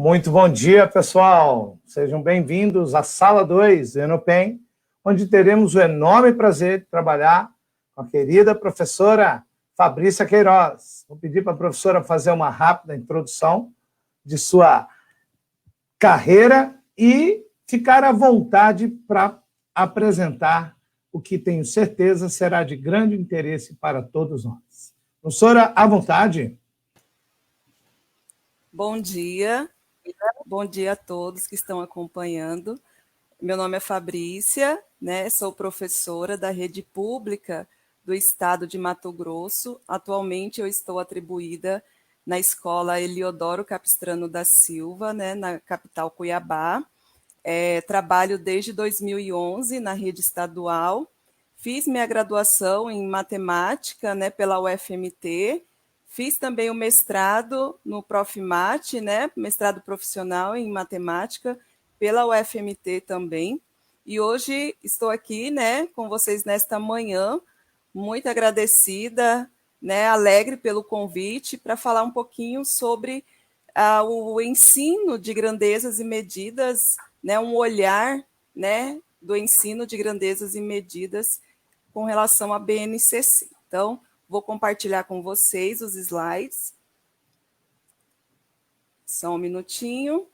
Muito bom dia, pessoal. Sejam bem-vindos à Sala 2 do Enopen, onde teremos o enorme prazer de trabalhar com a querida professora Fabrícia Queiroz. Vou pedir para a professora fazer uma rápida introdução de sua carreira e ficar à vontade para apresentar o que tenho certeza será de grande interesse para todos nós. Professora, à vontade. Bom dia a todos que estão acompanhando. Meu nome é Fabrícia, sou professora da rede pública do estado de Mato Grosso. Atualmente eu estou atribuída na escola Eliodoro Capistrano da Silva, na capital Cuiabá. Trabalho desde 2011 na rede estadual. Fiz minha graduação em matemática pela UFMT. Fiz também o mestrado no Profmat, mestrado profissional em matemática, pela UFMT também. E hoje estou aqui com vocês nesta manhã, muito agradecida, alegre pelo convite, para falar um pouquinho sobre o ensino de grandezas e medidas, um olhar do ensino de grandezas e medidas com relação à BNCC. Então, vou compartilhar com vocês os slides. Só um minutinho.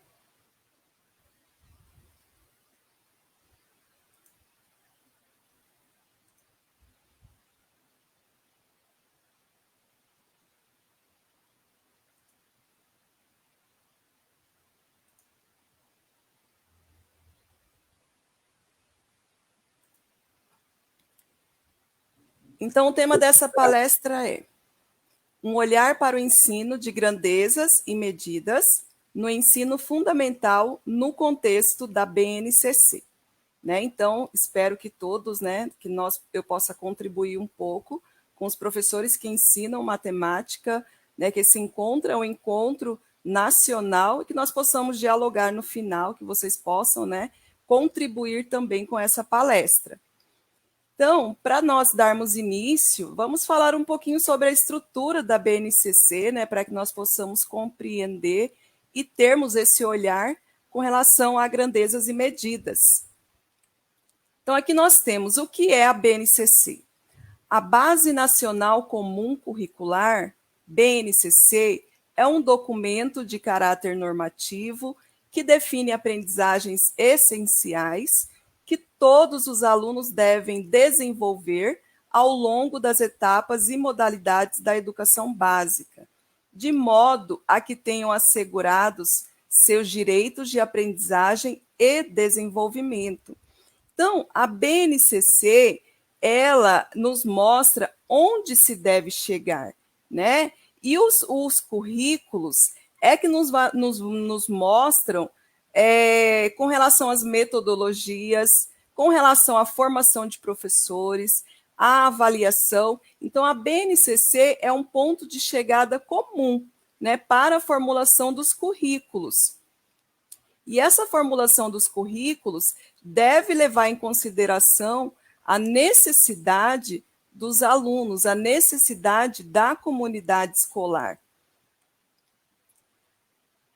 Então, o tema dessa palestra é um olhar para o ensino de grandezas e medidas no ensino fundamental no contexto da BNCC. Então, espero que todos, eu possa contribuir um pouco com os professores que ensinam matemática, que esse encontro é um encontro nacional e que nós possamos dialogar no final, que vocês possam contribuir também com essa palestra. Então, para nós darmos início, vamos falar um pouquinho sobre a estrutura da BNCC, para que nós possamos compreender e termos esse olhar com relação a grandezas e medidas. Então, aqui nós temos o que é a BNCC. A Base Nacional Comum Curricular, BNCC, é um documento de caráter normativo que define aprendizagens essenciais que todos os alunos devem desenvolver ao longo das etapas e modalidades da educação básica, de modo a que tenham assegurados seus direitos de aprendizagem e desenvolvimento. Então, a BNCC, ela nos mostra onde se deve chegar, E os currículos é que nos mostram com relação às metodologias, com relação à formação de professores, à avaliação. Então, a BNCC é um ponto de chegada comum, para a formulação dos currículos. E essa formulação dos currículos deve levar em consideração a necessidade dos alunos, a necessidade da comunidade escolar.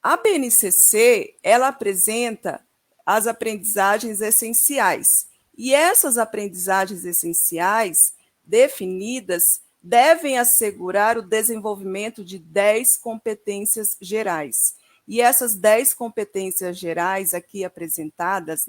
A BNCC, ela apresenta as aprendizagens essenciais. E essas aprendizagens essenciais definidas devem assegurar o desenvolvimento de 10 competências gerais. E essas 10 competências gerais aqui apresentadas,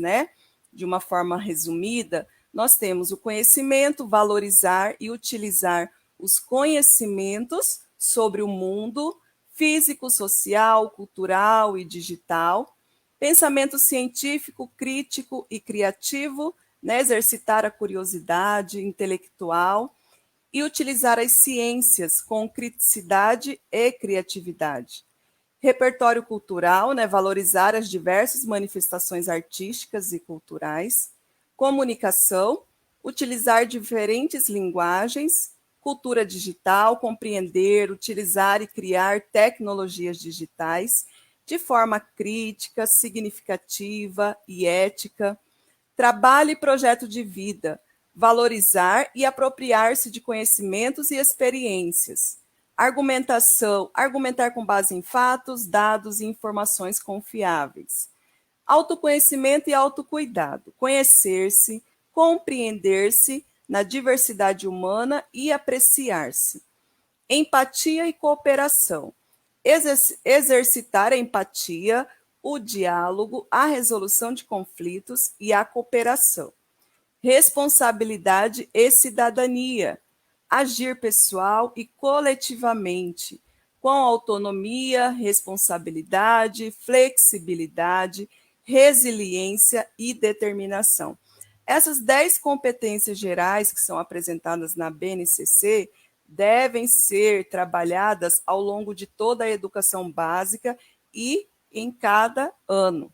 de uma forma resumida, nós temos o conhecimento, valorizar e utilizar os conhecimentos sobre o mundo físico, social, cultural e digital, pensamento científico, crítico e criativo, exercitar a curiosidade intelectual e utilizar as ciências com criticidade e criatividade. Repertório cultural, valorizar as diversas manifestações artísticas e culturais. Comunicação, utilizar diferentes linguagens. Cultura digital, compreender, utilizar e criar tecnologias digitais de forma crítica, significativa e ética. Trabalho e projeto de vida, valorizar e apropriar-se de conhecimentos e experiências. Argumentação, argumentar com base em fatos, dados e informações confiáveis. Autoconhecimento e autocuidado, conhecer-se, compreender-se na diversidade humana e apreciar-se. Empatia e cooperação, exercitar a empatia, o diálogo, a resolução de conflitos e a cooperação. Responsabilidade e cidadania, agir pessoal e coletivamente, com autonomia, responsabilidade, flexibilidade, resiliência e determinação. Essas 10 competências gerais que são apresentadas na BNCC devem ser trabalhadas ao longo de toda a educação básica e em cada ano.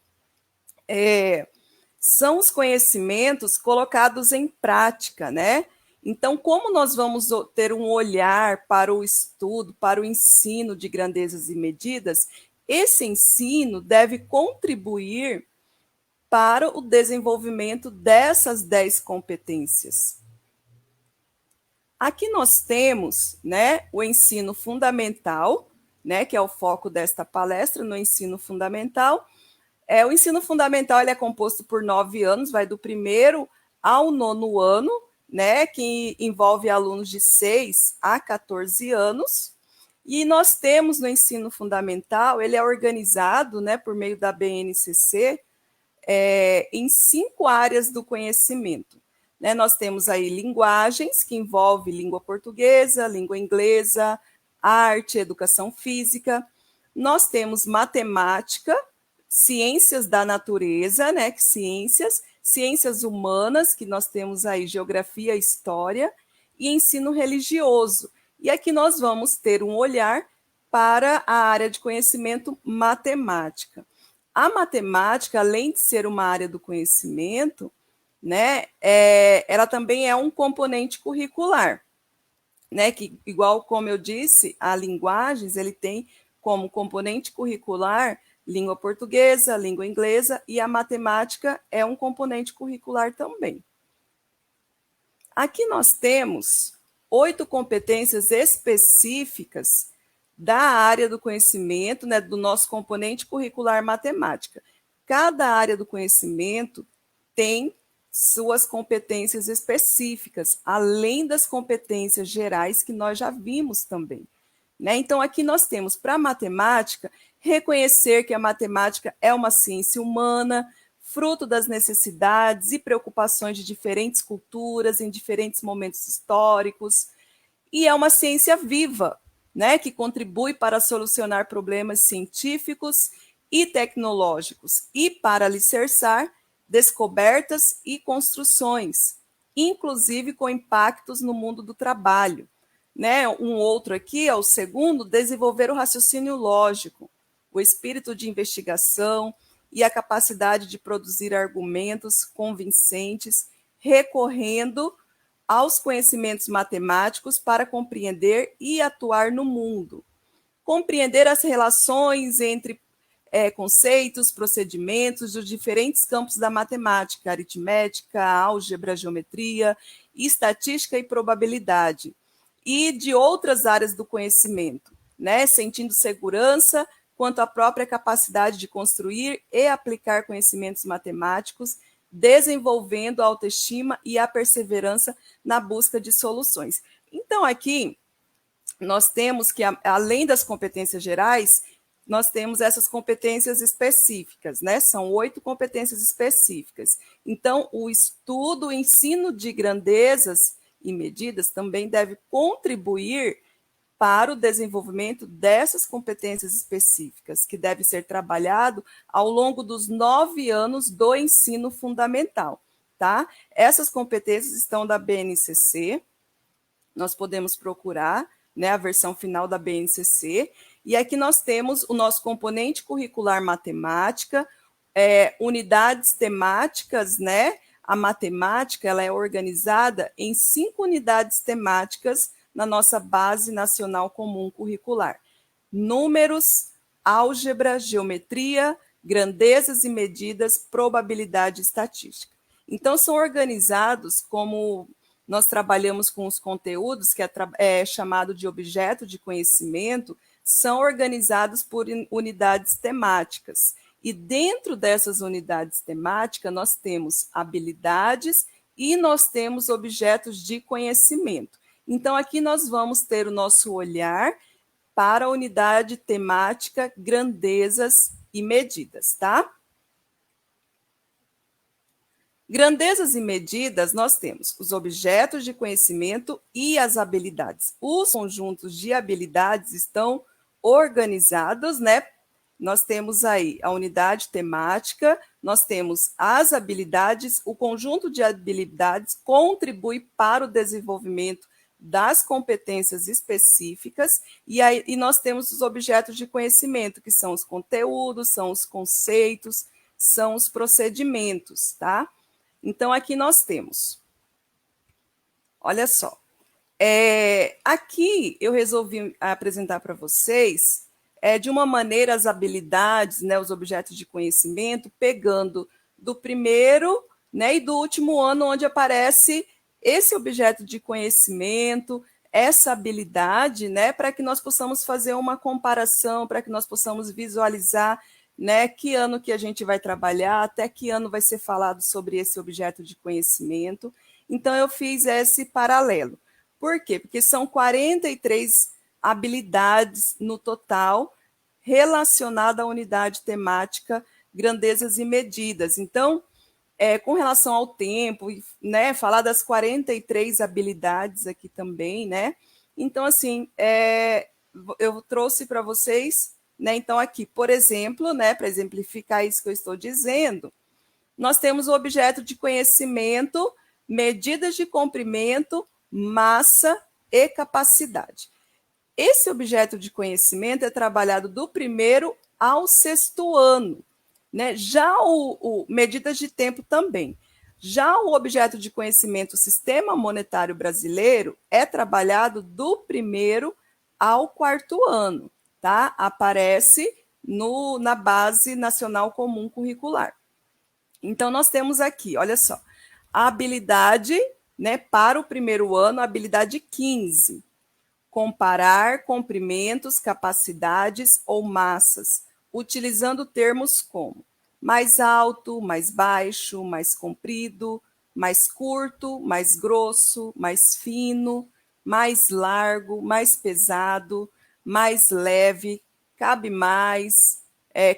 São os conhecimentos colocados em prática, né? Então, como nós vamos ter um olhar para o estudo, para o ensino de grandezas e medidas, esse ensino deve contribuir para o desenvolvimento dessas 10 competências. Aqui nós temos, né, o ensino fundamental, né, que é o foco desta palestra, no ensino fundamental. O ensino fundamental ele é composto por 9 anos, vai do 1º ao 9º ano, né, que envolve alunos de 6 a 14 anos. E nós temos no ensino fundamental, ele é organizado, né, por meio da BNCC, em 5 áreas do conhecimento. Né, nós temos aí linguagens, que envolve língua portuguesa, língua inglesa, arte, educação física. Nós temos matemática, ciências da natureza, né, que ciências humanas, que nós temos aí geografia, história, e ensino religioso. E aqui nós vamos ter um olhar para a área de conhecimento matemática. A matemática, além de ser uma área do conhecimento, né, ela também é um componente curricular, né, que, igual como eu disse, a linguagens, ele tem como componente curricular língua portuguesa, língua inglesa, e a matemática é um componente curricular também. Aqui nós temos 8 competências específicas da área do conhecimento, né, do nosso componente curricular matemática. Cada área do conhecimento tem suas competências específicas, além das competências gerais que nós já vimos também. Né? Então, aqui nós temos, para a matemática, reconhecer que a matemática é uma ciência humana, fruto das necessidades e preocupações de diferentes culturas, em diferentes momentos históricos, e é uma ciência viva, né, que contribui para solucionar problemas científicos e tecnológicos e para alicerçar descobertas e construções, inclusive com impactos no mundo do trabalho. Né? Um outro aqui é o segundo, desenvolver o raciocínio lógico, o espírito de investigação e a capacidade de produzir argumentos convincentes, recorrendo aos conhecimentos matemáticos para compreender e atuar no mundo. Compreender as relações entre conceitos, procedimentos dos diferentes campos da matemática, aritmética, álgebra, geometria, estatística e probabilidade, e de outras áreas do conhecimento, né? Sentindo segurança quanto à própria capacidade de construir e aplicar conhecimentos matemáticos, desenvolvendo a autoestima e a perseverança na busca de soluções. Então, aqui, nós temos que, além das competências gerais, nós temos essas competências específicas, né? São 8 competências específicas. Então, o estudo, o ensino de grandezas e medidas também deve contribuir para o desenvolvimento dessas competências específicas, que deve ser trabalhado ao longo dos 9 anos do ensino fundamental, tá? Essas competências estão da BNCC, nós podemos procurar, né, a versão final da BNCC, e aqui nós temos o nosso componente curricular matemática, unidades temáticas, né? A matemática ela é organizada em 5 unidades temáticas na nossa Base Nacional Comum Curricular. Números, álgebra, geometria, grandezas e medidas, probabilidade e estatística. Então, são organizados como nós trabalhamos com os conteúdos, que é chamado de objeto de conhecimento, são organizados por unidades temáticas. E dentro dessas unidades temáticas, nós temos habilidades e nós temos objetos de conhecimento. Então, aqui nós vamos ter o nosso olhar para a unidade temática grandezas e medidas, tá? Grandezas e medidas, nós temos os objetos de conhecimento e as habilidades. Os conjuntos de habilidades estão organizados, né? Nós temos aí a unidade temática, nós temos as habilidades, o conjunto de habilidades contribui para o desenvolvimento das competências específicas, e nós temos os objetos de conhecimento, que são os conteúdos, são os conceitos, são os procedimentos, tá? Então, aqui nós temos, olha só, aqui eu resolvi apresentar para vocês, de uma maneira, as habilidades, né, os objetos de conhecimento, pegando do primeiro, né, e do último ano, onde aparece esse objeto de conhecimento, essa habilidade, né, para que nós possamos fazer uma comparação, para que nós possamos visualizar, né, que ano que a gente vai trabalhar, até que ano vai ser falado sobre esse objeto de conhecimento. Então, eu fiz esse paralelo. Por quê? Porque são 43 habilidades no total relacionadas à unidade temática grandezas e medidas. Então, com relação ao tempo, né, falar das 43 habilidades aqui também, né? Então, assim, eu trouxe para vocês, né? Então, aqui, por exemplo, né, para exemplificar isso que eu estou dizendo, nós temos o objeto de conhecimento, medidas de comprimento, massa e capacidade. Esse objeto de conhecimento é trabalhado do primeiro ao sexto ano, né? Já medidas de tempo também. Já o objeto de conhecimento, o Sistema Monetário Brasileiro, é trabalhado do primeiro ao quarto ano, tá? Aparece na Base Nacional Comum Curricular. Então, nós temos aqui, olha só, a habilidade, né, para o primeiro ano, a habilidade 15, comparar comprimentos, capacidades ou massas, utilizando termos como mais alto, mais baixo, mais comprido, mais curto, mais grosso, mais fino, mais largo, mais pesado, mais leve, cabe mais,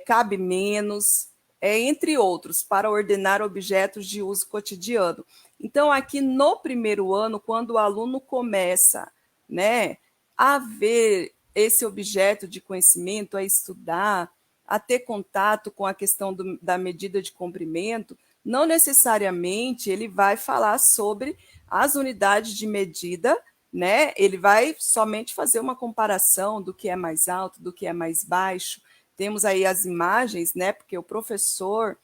cabe menos, entre outros, para ordenar objetos de uso cotidiano. Então, aqui no primeiro ano, quando o aluno começa, né, a ver esse objeto de conhecimento, a estudar, a ter contato com a questão da medida de comprimento, não necessariamente ele vai falar sobre as unidades de medida, né? Ele vai somente fazer uma comparação do que é mais alto, do que é mais baixo. Temos aí as imagens, né? Porque o professor,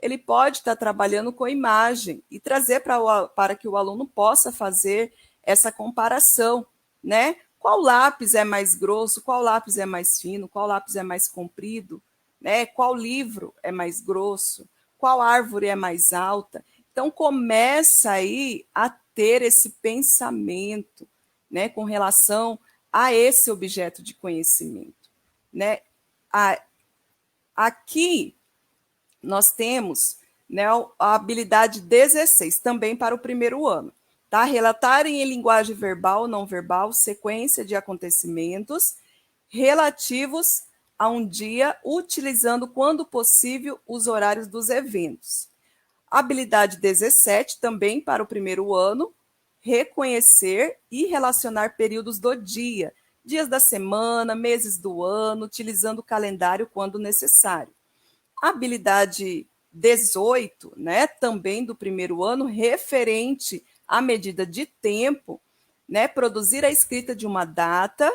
ele pode estar trabalhando com imagem e trazer para que o aluno possa fazer essa comparação, né? Qual lápis é mais grosso, qual lápis é mais fino, qual lápis é mais comprido, né? Qual livro é mais grosso, qual árvore é mais alta. Então, começa aí a ter esse pensamento, né, com relação a esse objeto de conhecimento, né? Aqui nós temos, né, a habilidade 16, também para o primeiro ano. Tá? Relatarem em linguagem verbal ou não verbal sequência de acontecimentos relativos a um dia, utilizando, quando possível, os horários dos eventos. Habilidade 17, também para o primeiro ano, reconhecer e relacionar períodos do dia, dias da semana, meses do ano, utilizando o calendário quando necessário. Habilidade 18, né, também do primeiro ano, referente à medida de tempo, né, produzir a escrita de uma data,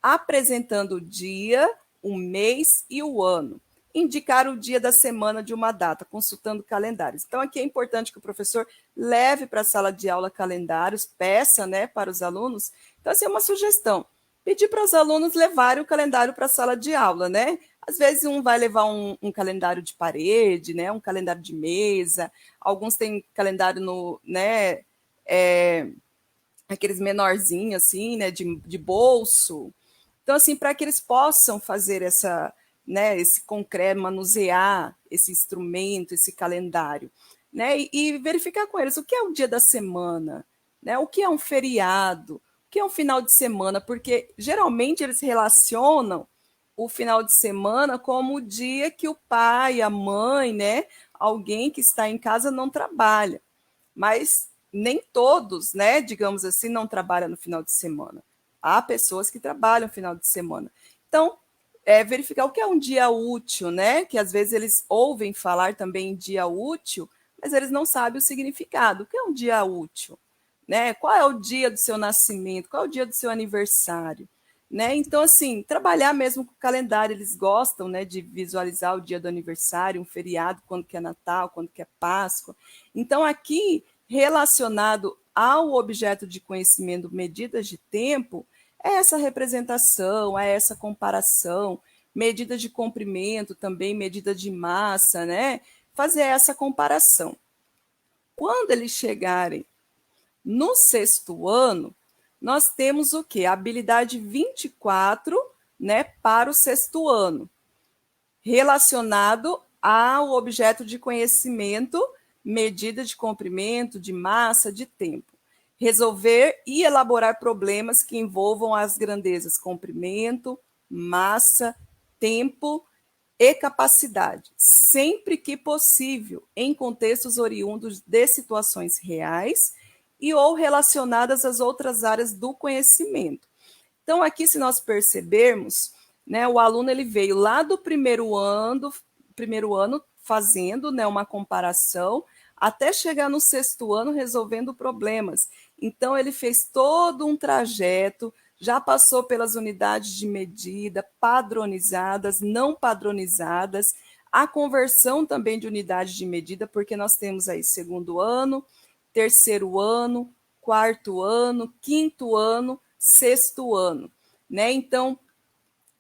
apresentando o dia, o mês e o ano. Indicar o dia da semana de uma data, consultando calendários. Então, aqui é importante que o professor leve para a sala de aula calendários, peça, né, para os alunos. Então, assim, é uma sugestão. Pedir para os alunos levarem o calendário para a sala de aula, né? Às vezes um vai levar um calendário de parede, né? Um calendário de mesa. Alguns têm calendário no, né? aqueles menorzinhos, assim, né, de bolso. Então, assim, para que eles possam fazer essa, né, esse concreto, manusear esse instrumento, esse calendário, né, e verificar com eles o que é o dia da semana, né, o que é um feriado, o que é um final de semana, porque geralmente eles relacionam o final de semana como o dia que o pai, a mãe, né, alguém que está em casa não trabalha. Mas nem todos, né, digamos assim, não trabalham no final de semana. Há pessoas que trabalham no final de semana. Então, verificar o que é um dia útil, né? Que às vezes eles ouvem falar também em dia útil, mas eles não sabem o significado. O que é um dia útil? Né? Qual é o dia do seu nascimento? Qual é o dia do seu aniversário? Né? Então, assim, trabalhar mesmo com o calendário, eles gostam, né, de visualizar o dia do aniversário, um feriado, quando que é Natal, quando que é Páscoa. Então, aqui, relacionado ao objeto de conhecimento, medidas de tempo, é essa representação, é essa comparação, medida de comprimento também, medida de massa, né? Fazer essa comparação. Quando eles chegarem no sexto ano, nós temos o quê? A habilidade 24, né, para o sexto ano, relacionado ao objeto de conhecimento, medida de comprimento, de massa, de tempo. Resolver e elaborar problemas que envolvam as grandezas comprimento, massa, tempo e capacidade, sempre que possível, em contextos oriundos de situações reais e ou relacionadas às outras áreas do conhecimento. Então, aqui, se nós percebermos, né, o aluno ele veio lá do primeiro ano fazendo, né, uma comparação, até chegar no sexto ano resolvendo problemas. Então, ele fez todo um trajeto, já passou pelas unidades de medida, padronizadas, não padronizadas, a conversão também de unidades de medida, porque nós temos aí segundo ano, terceiro ano, quarto ano, quinto ano, sexto ano, né? Então,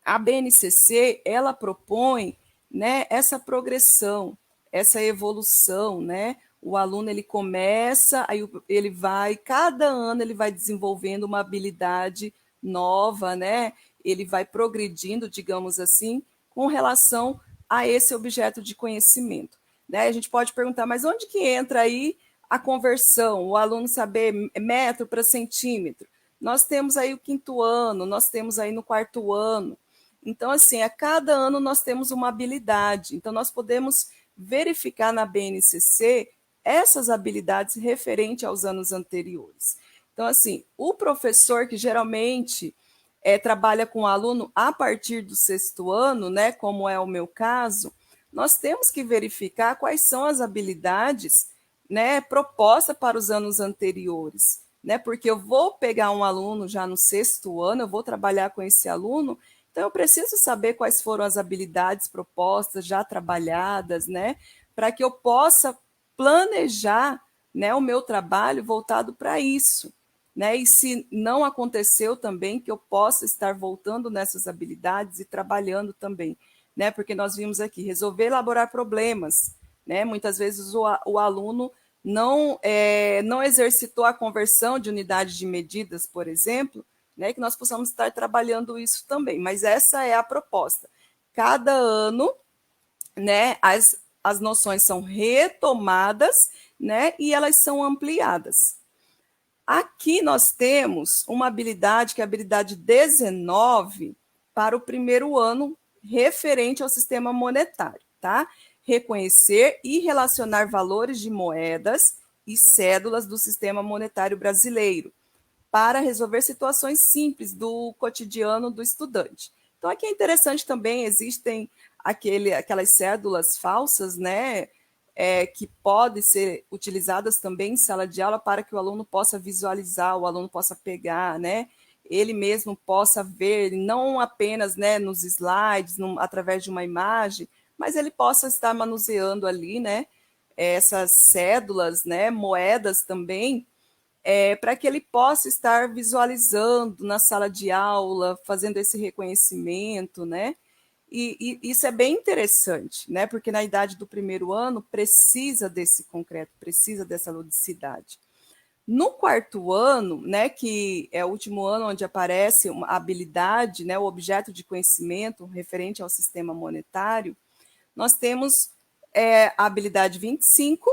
a BNCC, ela propõe, né, essa progressão, essa evolução, né? O aluno ele começa, aí ele vai, cada ano ele vai desenvolvendo uma habilidade nova, né? Ele vai progredindo, digamos assim, com relação a esse objeto de conhecimento, né? A gente pode perguntar, mas onde que entra aí a conversão, o aluno saber metro para centímetro? Nós temos aí o quinto ano, nós temos aí no quarto ano. Então, assim, a cada ano nós temos uma habilidade. Então, nós podemos verificar na BNCC essas habilidades referente aos anos anteriores. Então, assim, o professor que geralmente trabalha com o aluno a partir do sexto ano, né, como é o meu caso, nós temos que verificar quais são as habilidades, né, propostas para os anos anteriores, né, porque eu vou pegar um aluno já no sexto ano, eu vou trabalhar com esse aluno, então eu preciso saber quais foram as habilidades propostas, já trabalhadas, né, para que eu possa planejar, né, o meu trabalho voltado para isso. Né? E se não aconteceu também, que eu possa estar voltando nessas habilidades e trabalhando também, né? Porque nós vimos aqui, resolver elaborar problemas, né? Muitas vezes o aluno não exercitou a conversão de unidades de medidas, por exemplo, né? Que nós possamos estar trabalhando isso também, mas essa é a proposta. Cada ano, né, as noções são retomadas, né? E elas são ampliadas. Aqui nós temos uma habilidade, que é a habilidade 19, para o primeiro ano, referente ao sistema monetário, tá? Reconhecer e relacionar valores de moedas e cédulas do sistema monetário brasileiro, para resolver situações simples do cotidiano do estudante. Então, aqui é interessante também, existem aquelas cédulas falsas, né? Que podem ser utilizadas também em sala de aula para que o aluno possa visualizar, o aluno possa pegar, né? Ele mesmo possa ver, não apenas, né, nos slides, através de uma imagem, mas ele possa estar manuseando ali, né, essas cédulas, né, moedas também, para que ele possa estar visualizando na sala de aula, fazendo esse reconhecimento, né? E isso é bem interessante, né? Porque na idade do primeiro ano precisa desse concreto, precisa dessa ludicidade. No quarto ano, né, que é o último ano onde aparece uma habilidade, né, o objeto de conhecimento referente ao sistema monetário, nós temos a habilidade 25,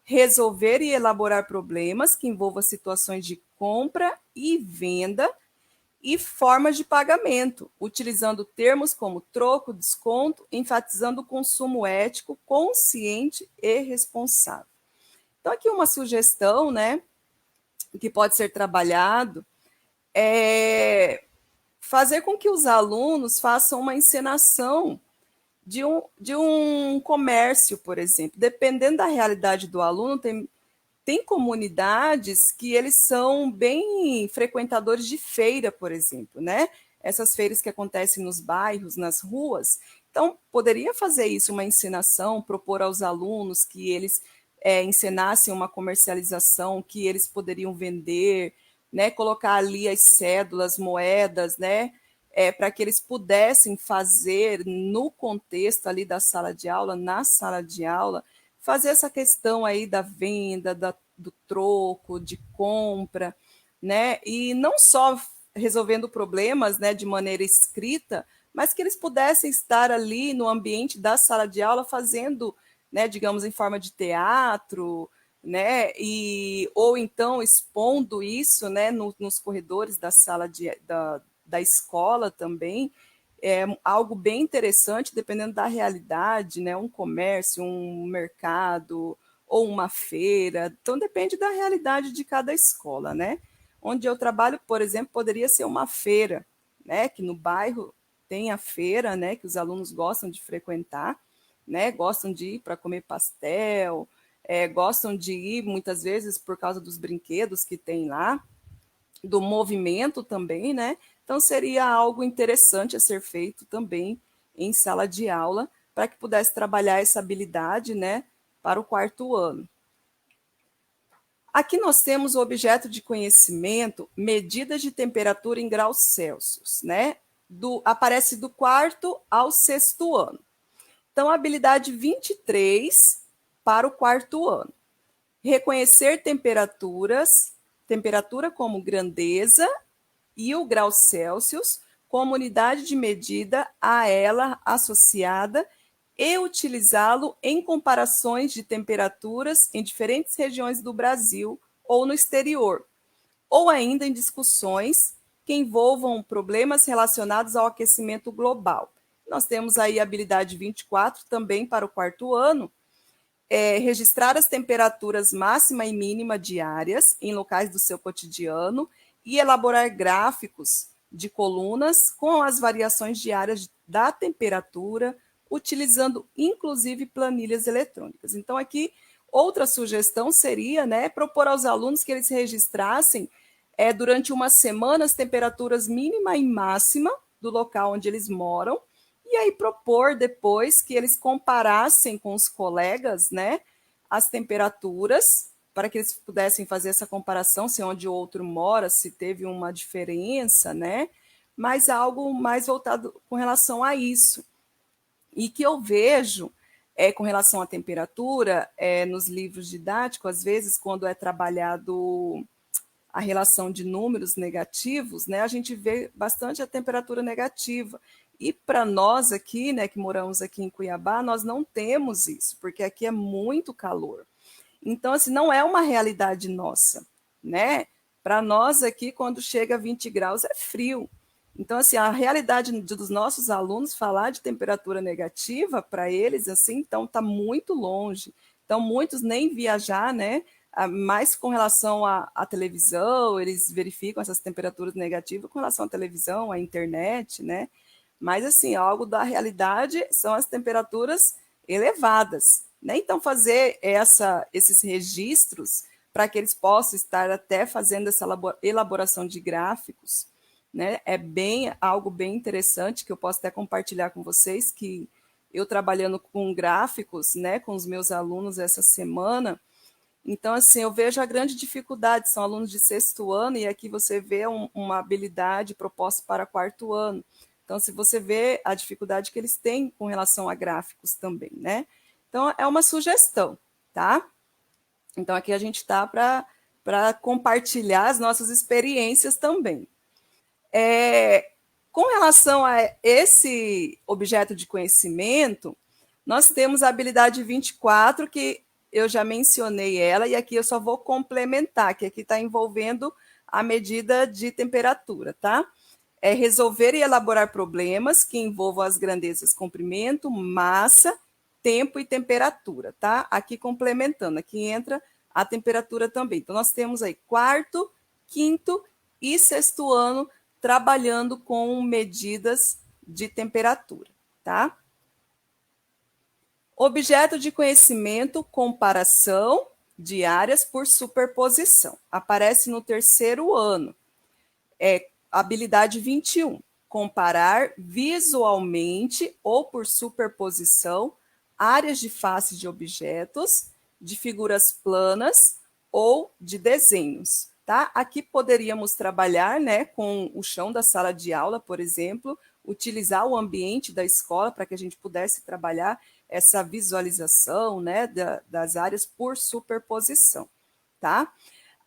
resolver e elaborar problemas que envolvam situações de compra e venda e formas de pagamento, utilizando termos como troco, desconto, enfatizando o consumo ético, consciente e responsável. Então, aqui uma sugestão, né, que pode ser trabalhado é fazer com que os alunos façam uma encenação de um comércio, por exemplo. Dependendo da realidade do aluno, tem comunidades que eles são bem frequentadores de feira, por exemplo, né? Essas feiras que acontecem nos bairros, nas ruas. Então, poderia fazer isso, uma encenação, propor aos alunos que eles encenassem uma comercialização, que eles poderiam vender, né? Colocar ali as cédulas, moedas, né? Para que eles pudessem fazer no contexto ali da sala de aula, na sala de aula, fazer essa questão aí da venda, do troco, de compra, né? E não só resolvendo problemas, né, de maneira escrita, mas que eles pudessem estar ali no ambiente da sala de aula fazendo, né, digamos, em forma de teatro, né, ou então expondo isso, né, nos corredores da sala da escola também, é algo bem interessante, dependendo da realidade, né? Um comércio, um mercado ou uma feira. Então, depende da realidade de cada escola, né? Onde eu trabalho, por exemplo, poderia ser uma feira, né? Que no bairro tem a feira, né? Que os alunos gostam de frequentar, né? Gostam de ir para comer pastel, gostam de ir muitas vezes por causa dos brinquedos que tem lá, do movimento também, né? Então, seria algo interessante a ser feito também em sala de aula, para que pudesse trabalhar essa habilidade, né, para o quarto ano. Aqui nós temos o objeto de conhecimento, medidas de temperatura em graus Celsius, né? Aparece do quarto ao sexto ano. Então, a habilidade 23 para o quarto ano. Reconhecer temperaturas, temperatura como grandeza e o grau Celsius como unidade de medida a ela associada e utilizá-lo em comparações de temperaturas em diferentes regiões do Brasil ou no exterior, ou ainda em discussões que envolvam problemas relacionados ao aquecimento global. Nós temos aí a habilidade 24 também para o quarto ano, registrar as temperaturas máxima e mínima diárias em locais do seu cotidiano e elaborar gráficos de colunas com as variações diárias da temperatura, utilizando inclusive planilhas eletrônicas. Então, aqui, outra sugestão seria, né, propor aos alunos que eles registrassem durante uma semana as temperaturas mínima e máxima do local onde eles moram, e aí propor depois que eles comparassem com os colegas, né, as temperaturas, para que eles pudessem fazer essa comparação, se onde o outro mora, se teve uma diferença, né, mas algo mais voltado com relação a isso. E que eu vejo com relação à temperatura, nos livros didáticos, às vezes, quando é trabalhado a relação de números negativos, né, a gente vê bastante a temperatura negativa. E para nós aqui, né, que moramos aqui em Cuiabá, nós não temos isso, porque aqui é muito calor. Então, assim, não é uma realidade nossa, né? Para nós aqui, quando chega a 20 graus, é frio. Então, assim, a realidade dos nossos alunos falar de temperatura negativa para eles, assim, então está muito longe. Então, muitos nem viajar, né? Mais com relação à televisão, eles verificam essas temperaturas negativas com relação à televisão, à internet, né? Mas, assim, algo da realidade são as temperaturas elevadas, né? Então, fazer esses registros para que eles possam estar até fazendo essa elaboração de gráficos, né? É algo bem interessante que eu posso até compartilhar com vocês, que eu trabalhando com gráficos, né, com os meus alunos essa semana. Então, assim, eu vejo a grande dificuldade, são alunos de sexto ano, e aqui você vê uma habilidade proposta para quarto ano. Então, se você vê a dificuldade que eles têm com relação a gráficos também, né? Então, é uma sugestão, tá? Então, aqui a gente está para para compartilhar as nossas experiências também. Com relação a esse objeto de conhecimento, nós temos a habilidade 24, que eu já mencionei ela, e aqui eu só vou complementar, que aqui está envolvendo a medida de temperatura, tá? É resolver e elaborar problemas que envolvam as grandezas comprimento, massa, tempo e temperatura, tá? Aqui complementando, aqui entra a temperatura também. Então, nós temos aí quarto, quinto e sexto ano trabalhando com medidas de temperatura, tá? Objeto de conhecimento, comparação de áreas por superposição. Aparece no terceiro ano. Habilidade 21. Comparar visualmente ou por superposição áreas de face de objetos, de figuras planas ou de desenhos. Tá? Aqui poderíamos trabalhar, né, com o chão da sala de aula, por exemplo, utilizar o ambiente da escola para que a gente pudesse trabalhar essa visualização, né, das áreas por superposição. Tá?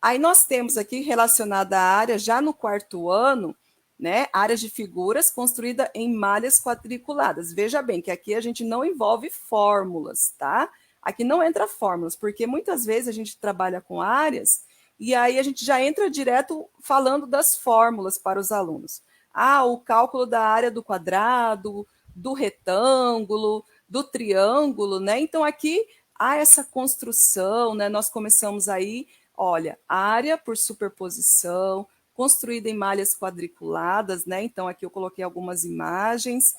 Aí nós temos aqui relacionada à área, já no quarto ano, né, áreas de figuras construídas em malhas quadriculadas. Veja bem que aqui a gente não envolve fórmulas, tá? Aqui não entra fórmulas, porque muitas vezes a gente trabalha com áreas e aí a gente já entra direto falando das fórmulas para os alunos. Ah, o cálculo da área do quadrado, do retângulo, do triângulo, né? Então aqui há essa construção, né? Nós começamos aí, olha, área por superposição, construída em malhas quadriculadas, né? Então, aqui eu coloquei algumas imagens.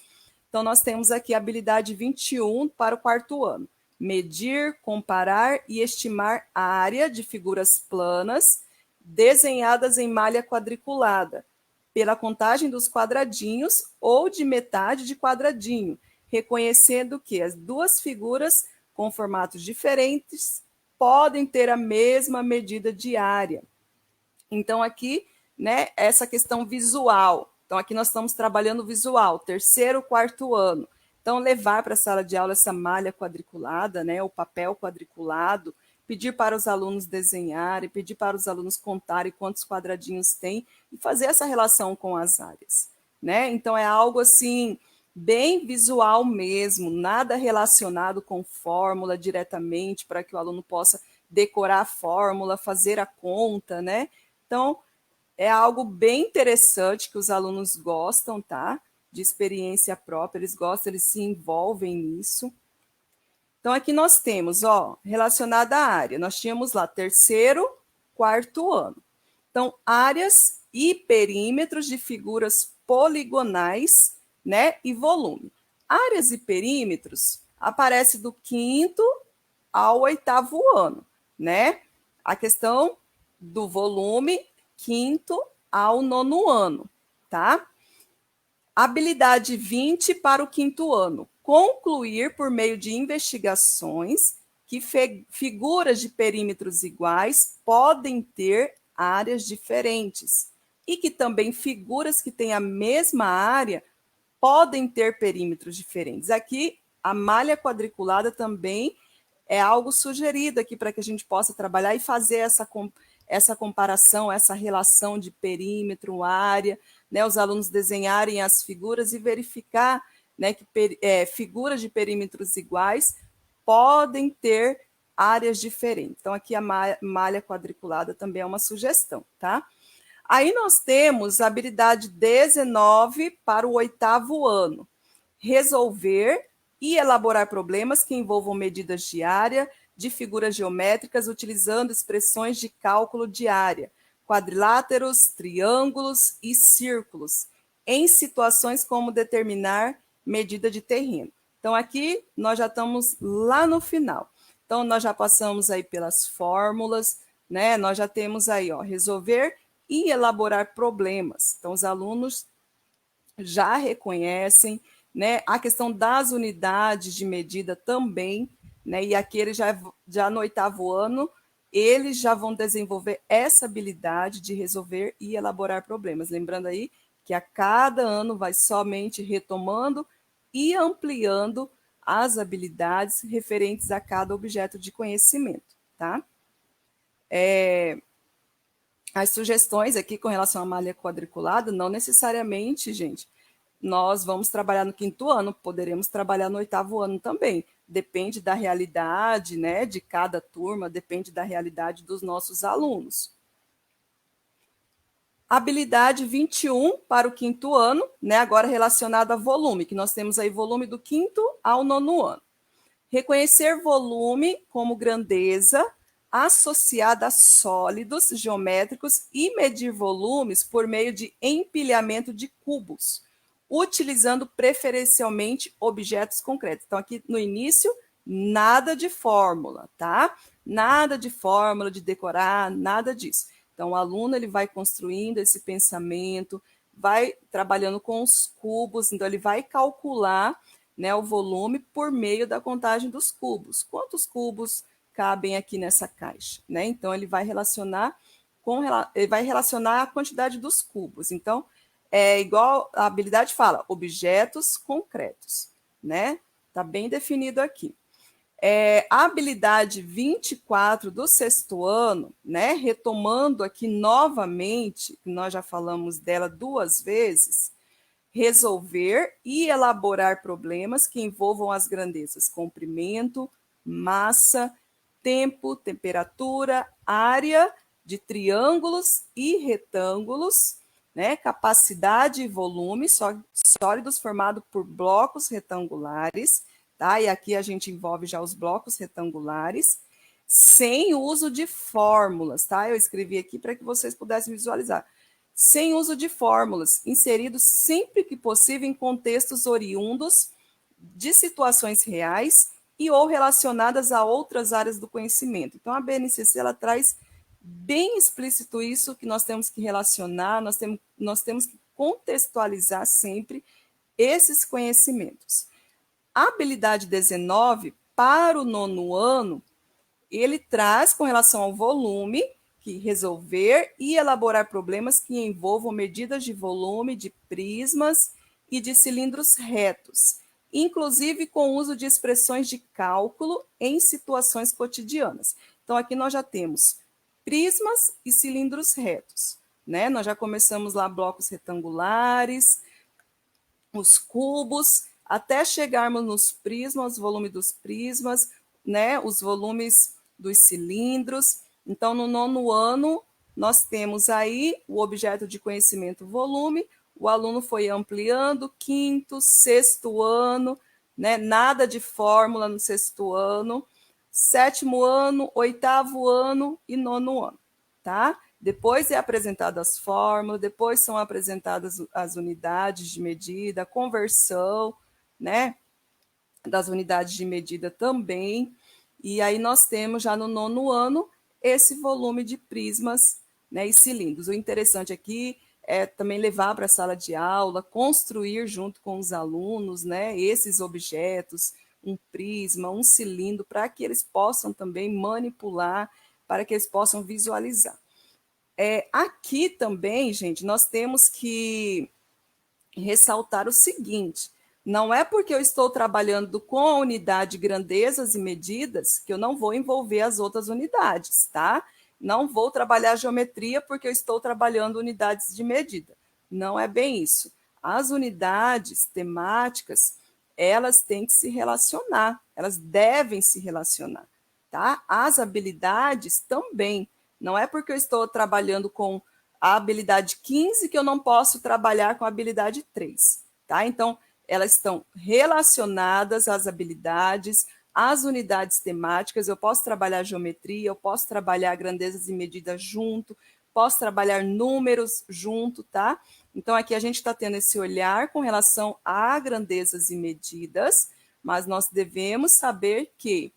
Então, nós temos aqui a habilidade 21 para o quarto ano. Medir, comparar e estimar a área de figuras planas desenhadas em malha quadriculada, pela contagem dos quadradinhos ou de metade de quadradinho, reconhecendo que as duas figuras com formatos diferentes podem ter a mesma medida de área. Então, aqui, né, essa questão visual. Então, aqui nós estamos trabalhando visual, terceiro, quarto ano. Então, levar para a sala de aula essa malha quadriculada, né, o papel quadriculado, pedir para os alunos desenharem, pedir para os alunos contarem quantos quadradinhos tem e fazer essa relação com as áreas, né? Então, é algo assim, bem visual mesmo, nada relacionado com fórmula diretamente para que o aluno possa decorar a fórmula, fazer a conta, né? Então, é algo bem interessante que os alunos gostam, tá? De experiência própria, eles gostam, eles se envolvem nisso. Então, aqui nós temos, ó, relacionada à área, nós tínhamos lá terceiro, quarto ano. Então, áreas e perímetros de figuras poligonais, né, e volume. Áreas e perímetros aparece do quinto ao oitavo ano, né? A questão do volume, quinto ao nono ano, tá? Habilidade 20 para o quinto ano. Concluir por meio de investigações que figuras de perímetros iguais podem ter áreas diferentes e que também figuras que têm a mesma área podem ter perímetros diferentes. Aqui, a malha quadriculada também é algo sugerido aqui para que a gente possa trabalhar e fazer essa comparação, essa relação de perímetro, área, né, os alunos desenharem as figuras e verificar, né, que figuras de perímetros iguais podem ter áreas diferentes. Então, aqui a malha quadriculada também é uma sugestão, tá? Aí nós temos a habilidade 19 para o oitavo ano. Resolver e elaborar problemas que envolvam medidas de área de figuras geométricas utilizando expressões de cálculo de área, quadriláteros, triângulos e círculos, em situações como determinar medida de terreno. Então, aqui nós já estamos lá no final. Então, nós já passamos aí pelas fórmulas, né? Nós já temos aí, ó, resolver e elaborar problemas. Então, os alunos já reconhecem, né? A questão das unidades de medida também, né? E aqui eles já no oitavo ano, eles já vão desenvolver essa habilidade de resolver e elaborar problemas. Lembrando aí que a cada ano vai somente retomando e ampliando as habilidades referentes a cada objeto de conhecimento, tá? As sugestões aqui com relação à malha quadriculada, não necessariamente, gente, nós vamos trabalhar no 5º ano, poderemos trabalhar no 8º ano também. Depende da realidade, né, de cada turma, depende da realidade dos nossos alunos. Habilidade 21 para o 5º ano, né, agora relacionada a volume, que nós temos aí volume do 5º ao 9º ano. Reconhecer volume como grandeza associada a sólidos geométricos e medir volumes por meio de empilhamento de cubos, utilizando preferencialmente objetos concretos. Então, aqui no início, nada de fórmula, tá? Nada de fórmula, de decorar, nada disso. Então, o aluno ele vai construindo esse pensamento, vai trabalhando com os cubos, então ele vai calcular, né, o volume por meio da contagem dos cubos. Quantos cubos cabem aqui nessa caixa, né? Então ele vai relacionar a quantidade dos cubos. Então é igual a habilidade fala, objetos concretos, né? Tá bem definido aqui. A habilidade 24 do 6º ano, né? Retomando aqui novamente, nós já falamos dela 2 vezes, resolver e elaborar problemas que envolvam as grandezas comprimento, massa, tempo, temperatura, área de triângulos e retângulos, né? Capacidade e volume sólidos formados por blocos retangulares, tá? E aqui a gente envolve já os blocos retangulares, sem uso de fórmulas, tá? Eu escrevi aqui para que vocês pudessem visualizar. Sem uso de fórmulas, inseridos sempre que possível em contextos oriundos de situações reais e ou relacionadas a outras áreas do conhecimento. Então, a BNCC ela traz bem explícito isso, que nós temos que relacionar, nós temos que contextualizar sempre esses conhecimentos. A habilidade 19, para o 9º ano, ele traz com relação ao volume, que resolver e elaborar problemas que envolvam medidas de volume de prismas e de cilindros retos, inclusive com o uso de expressões de cálculo em situações cotidianas. Então, aqui nós já temos prismas e cilindros retos, né? Nós já começamos lá blocos retangulares, os cubos, até chegarmos nos prismas, volume dos prismas, né? Os volumes dos cilindros. Então, no 9º ano, nós temos aí o objeto de conhecimento volume, o aluno foi ampliando, 5º, 6º ano, né? Nada de fórmula no 6º ano, 7º ano, 8º ano e 9º ano, tá? Depois é apresentado as fórmulas, depois são apresentadas as unidades de medida, a conversão, né? Das unidades de medida também. E aí nós temos já no 9º ano esse volume de prismas, né, e cilindros. O interessante aqui é também levar para a sala de aula, construir junto com os alunos, né, esses objetos, um prisma, um cilindro, para que eles possam também manipular, para que eles possam visualizar. Aqui também, gente, nós temos que ressaltar o seguinte: não é porque eu estou trabalhando com a unidade grandezas e medidas que eu não vou envolver as outras unidades, tá? Não vou trabalhar geometria porque eu estou trabalhando unidades de medida. Não é bem isso. As unidades temáticas, elas têm que se relacionar, elas devem se relacionar, tá? As habilidades também. Não é porque eu estou trabalhando com a habilidade 15 que eu não posso trabalhar com a habilidade 3, tá? Então, elas estão relacionadas às habilidades, às unidades temáticas. Eu posso trabalhar geometria, eu posso trabalhar grandezas e medidas junto, posso trabalhar números junto, tá? Então, aqui a gente está tendo esse olhar com relação a grandezas e medidas, mas nós devemos saber que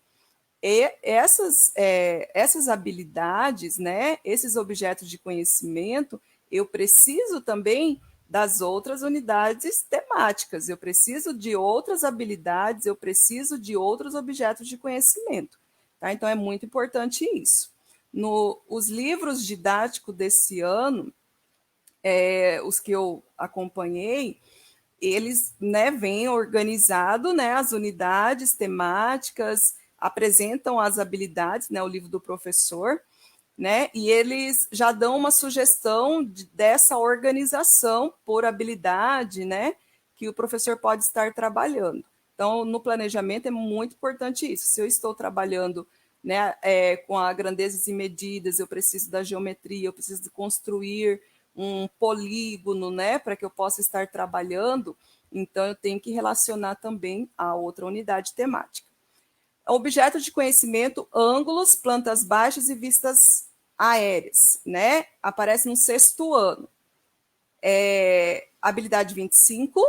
essas habilidades, né, esses objetos de conhecimento, eu preciso também das outras unidades temáticas, eu preciso de outras habilidades, eu preciso de outros objetos de conhecimento. Tá? Então, é muito importante isso. Os livros didáticos desse ano, os que eu acompanhei, eles, né, vêm organizado, né, as unidades temáticas, apresentam as habilidades, né, o livro do professor, né? E eles já dão uma sugestão dessa organização por habilidade, né? Que o professor pode estar trabalhando. Então, no planejamento é muito importante isso. Se eu estou trabalhando, né, com a grandezas e medidas, eu preciso da geometria, eu preciso de construir um polígono, né, para que eu possa estar trabalhando, então eu tenho que relacionar também a outra unidade temática. Objeto de conhecimento, ângulos, plantas baixas e vistas aéreas, né? Aparece no sexto ano. Habilidade 25,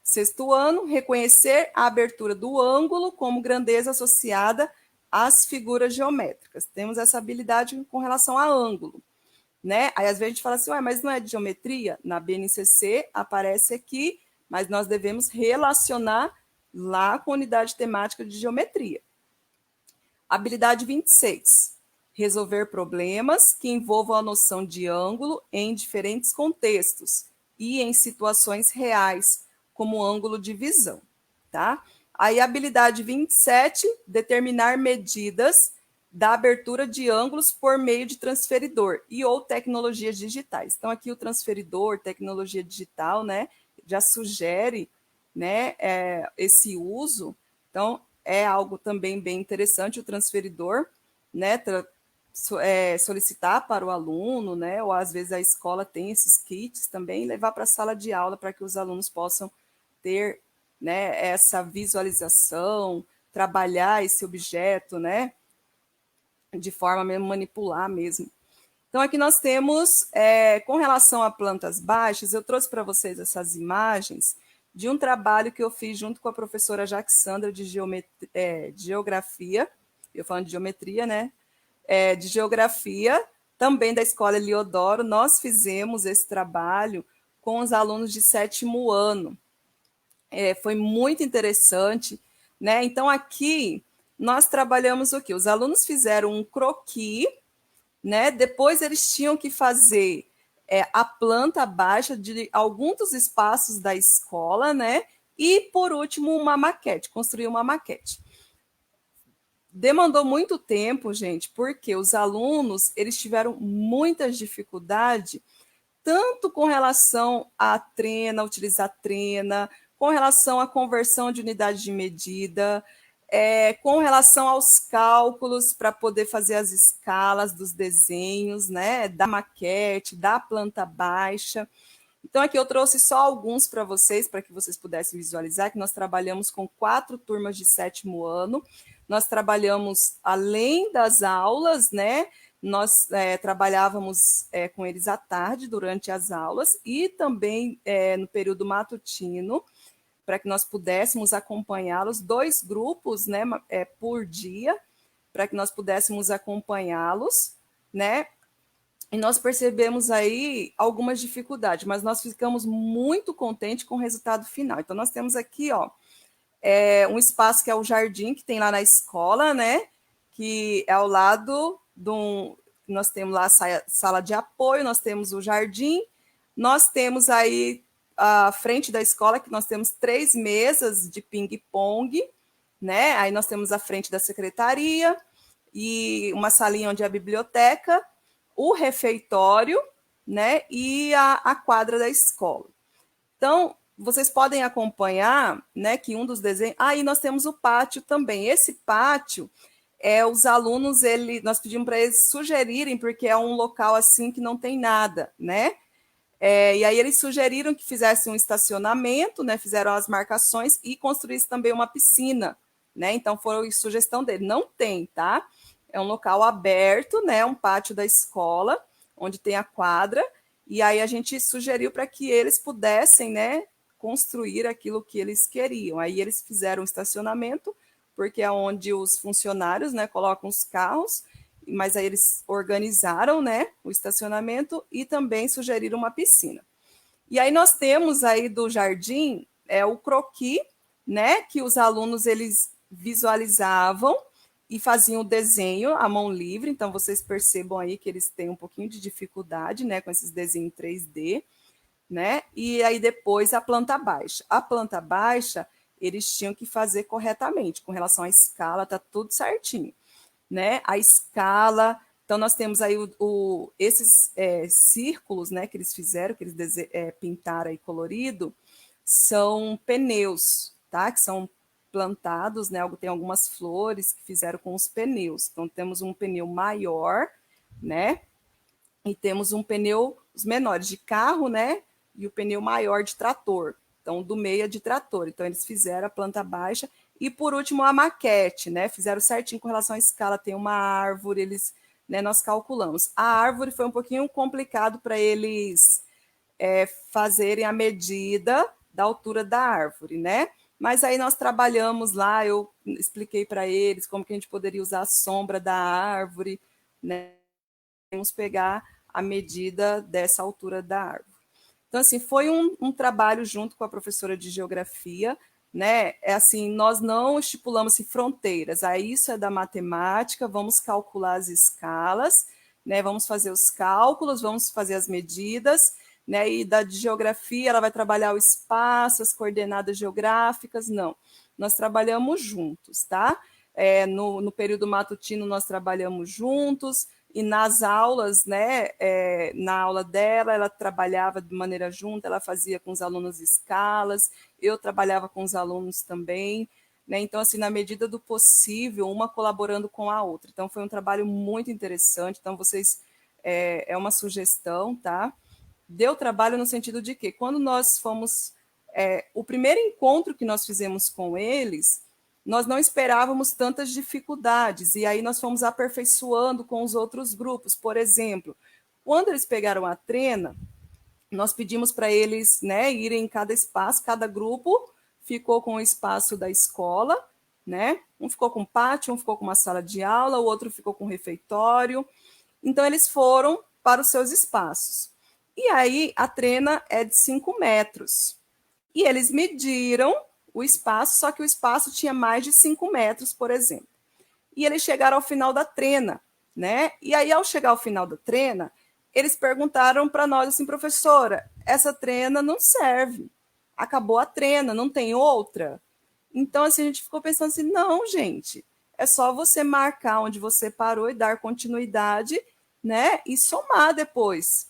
sexto ano, reconhecer a abertura do ângulo como grandeza associada às figuras geométricas. Temos essa habilidade com relação a ângulo, né? Aí às vezes a gente fala assim, ué, mas não é de geometria? Na BNCC aparece aqui, mas nós devemos relacionar lá com a unidade temática de geometria. Habilidade 26. Resolver problemas que envolvam a noção de ângulo em diferentes contextos e em situações reais, como ângulo de visão, tá? Aí, habilidade 27, determinar medidas da abertura de ângulos por meio de transferidor e ou tecnologias digitais. Então, aqui o transferidor, tecnologia digital, né, já sugere, né, esse uso. Então, é algo também bem interessante o transferidor, né, solicitar para o aluno, né, ou às vezes a escola tem esses kits também, levar para a sala de aula para que os alunos possam ter, né, essa visualização, trabalhar esse objeto, né, de forma mesmo manipular mesmo. Então, aqui nós temos, com relação a plantas baixas, eu trouxe para vocês essas imagens de um trabalho que eu fiz junto com a professora Jaxandra de geografia, eu falando de geometria, né? De geografia, também da Escola Eliodoro, nós fizemos esse trabalho com os alunos de sétimo ano. Foi muito interessante, né? Então, aqui nós trabalhamos o quê? Os alunos fizeram um croquis, né? Depois eles tinham que fazer a planta baixa de alguns dos espaços da escola, né? E, por último, uma maquete, construir uma maquete. Demandou muito tempo, gente, porque os alunos eles tiveram muita dificuldade, tanto com relação à trena, utilizar trena, com relação à conversão de unidade de medida, com relação aos cálculos para poder fazer as escalas dos desenhos, né, da maquete, da planta baixa. Então, aqui eu trouxe só alguns para que vocês pudessem visualizar, que nós trabalhamos com 4 turmas de sétimo ano. Nós trabalhamos, além das aulas, né, nós trabalhávamos com eles à tarde, durante as aulas, e também no período matutino, para que nós pudéssemos acompanhá-los, 2 grupos, né, por dia, para que nós pudéssemos acompanhá-los, né? E nós percebemos aí algumas dificuldades, mas nós ficamos muito contentes com o resultado final. Então, nós temos aqui, ó, um espaço que é o jardim que tem lá na escola, né? Que é ao lado nós temos lá a sala de apoio, nós temos o jardim, nós temos aí à frente da escola que nós temos 3 mesas de ping-pong, né? Aí nós temos a frente da secretaria e uma salinha onde é a biblioteca, o refeitório, né? E a quadra da escola. Então, vocês podem acompanhar, né, que um dos desenhos... e nós temos o pátio também. Esse pátio, os alunos, nós pedimos para eles sugerirem, porque é um local assim que não tem nada, né? E aí eles sugeriram que fizessem um estacionamento, né, fizeram as marcações e construíssem também uma piscina, né? Então, foi sugestão dele. Não tem, tá? É um local aberto, né, um pátio da escola, onde tem a quadra, e aí a gente sugeriu para que eles pudessem, né, construir aquilo que eles queriam. Aí eles fizeram um estacionamento, porque é onde os funcionários, né, colocam os carros, mas aí eles organizaram, né, o estacionamento e também sugeriram uma piscina. E aí nós temos aí do jardim o croquis, né, que os alunos eles visualizavam e faziam o desenho à mão livre, então vocês percebam aí que eles têm um pouquinho de dificuldade, né, com esses desenhos em 3D, né? E aí depois a planta baixa. A planta baixa, eles tinham que fazer corretamente, com relação à escala, tá tudo certinho, né? A escala, Então, nós temos aí esses círculos, né, que eles fizeram, que eles pintaram aí colorido, são pneus, tá? Que são plantados, né? Tem algumas flores que fizeram com os pneus. Então, temos um pneu maior, né? E temos um pneu, os menores de carro, né? E o pneu maior de trator. Então, do meio é de trator. Então, eles fizeram a planta baixa. E, por último, a maquete, né? Fizeram certinho com relação à escala. Tem uma árvore, eles, né, nós calculamos. A árvore foi um pouquinho complicado para eles fazerem a medida da altura da árvore, né? Mas aí nós trabalhamos lá, eu expliquei para eles como que a gente poderia usar a sombra da árvore, né? Vamos pegar a medida dessa altura da árvore. Então, assim, foi um trabalho junto com a professora de geografia, né? É assim, nós não estipulamos assim, fronteiras, aí isso é da matemática, vamos calcular as escalas, né? Vamos fazer os cálculos, vamos fazer as medidas, né? E da de geografia, ela vai trabalhar o espaço, as coordenadas geográficas, não. Nós trabalhamos juntos, tá? No período matutino, nós trabalhamos juntos, e nas aulas, né, na aula dela, ela trabalhava de maneira junta, ela fazia com os alunos escalas, eu trabalhava com os alunos também, né, então, assim, na medida do possível, uma colaborando com a outra. Então, foi um trabalho muito interessante, então, vocês, é uma sugestão, tá? Deu trabalho no sentido de que, quando nós fomos, o primeiro encontro que nós fizemos com eles, nós não esperávamos tantas dificuldades, e aí nós fomos aperfeiçoando com os outros grupos. Por exemplo, quando eles pegaram a trena, nós pedimos para eles, né, irem em cada espaço, cada grupo ficou com o espaço da escola, né? Um ficou com pátio, um ficou com uma sala de aula, o outro ficou com refeitório. Então, eles foram para os seus espaços. E aí, a trena é de 5 metros. E eles mediram o espaço, só que o espaço tinha mais de 5 metros, por exemplo. E eles chegaram ao final da trena, né? E aí, ao chegar ao final da trena, eles perguntaram para nós assim, professora, essa trena não serve. Acabou a trena, não tem outra? Então, assim, a gente ficou pensando assim, não, gente, é só você marcar onde você parou e dar continuidade, né? E somar depois.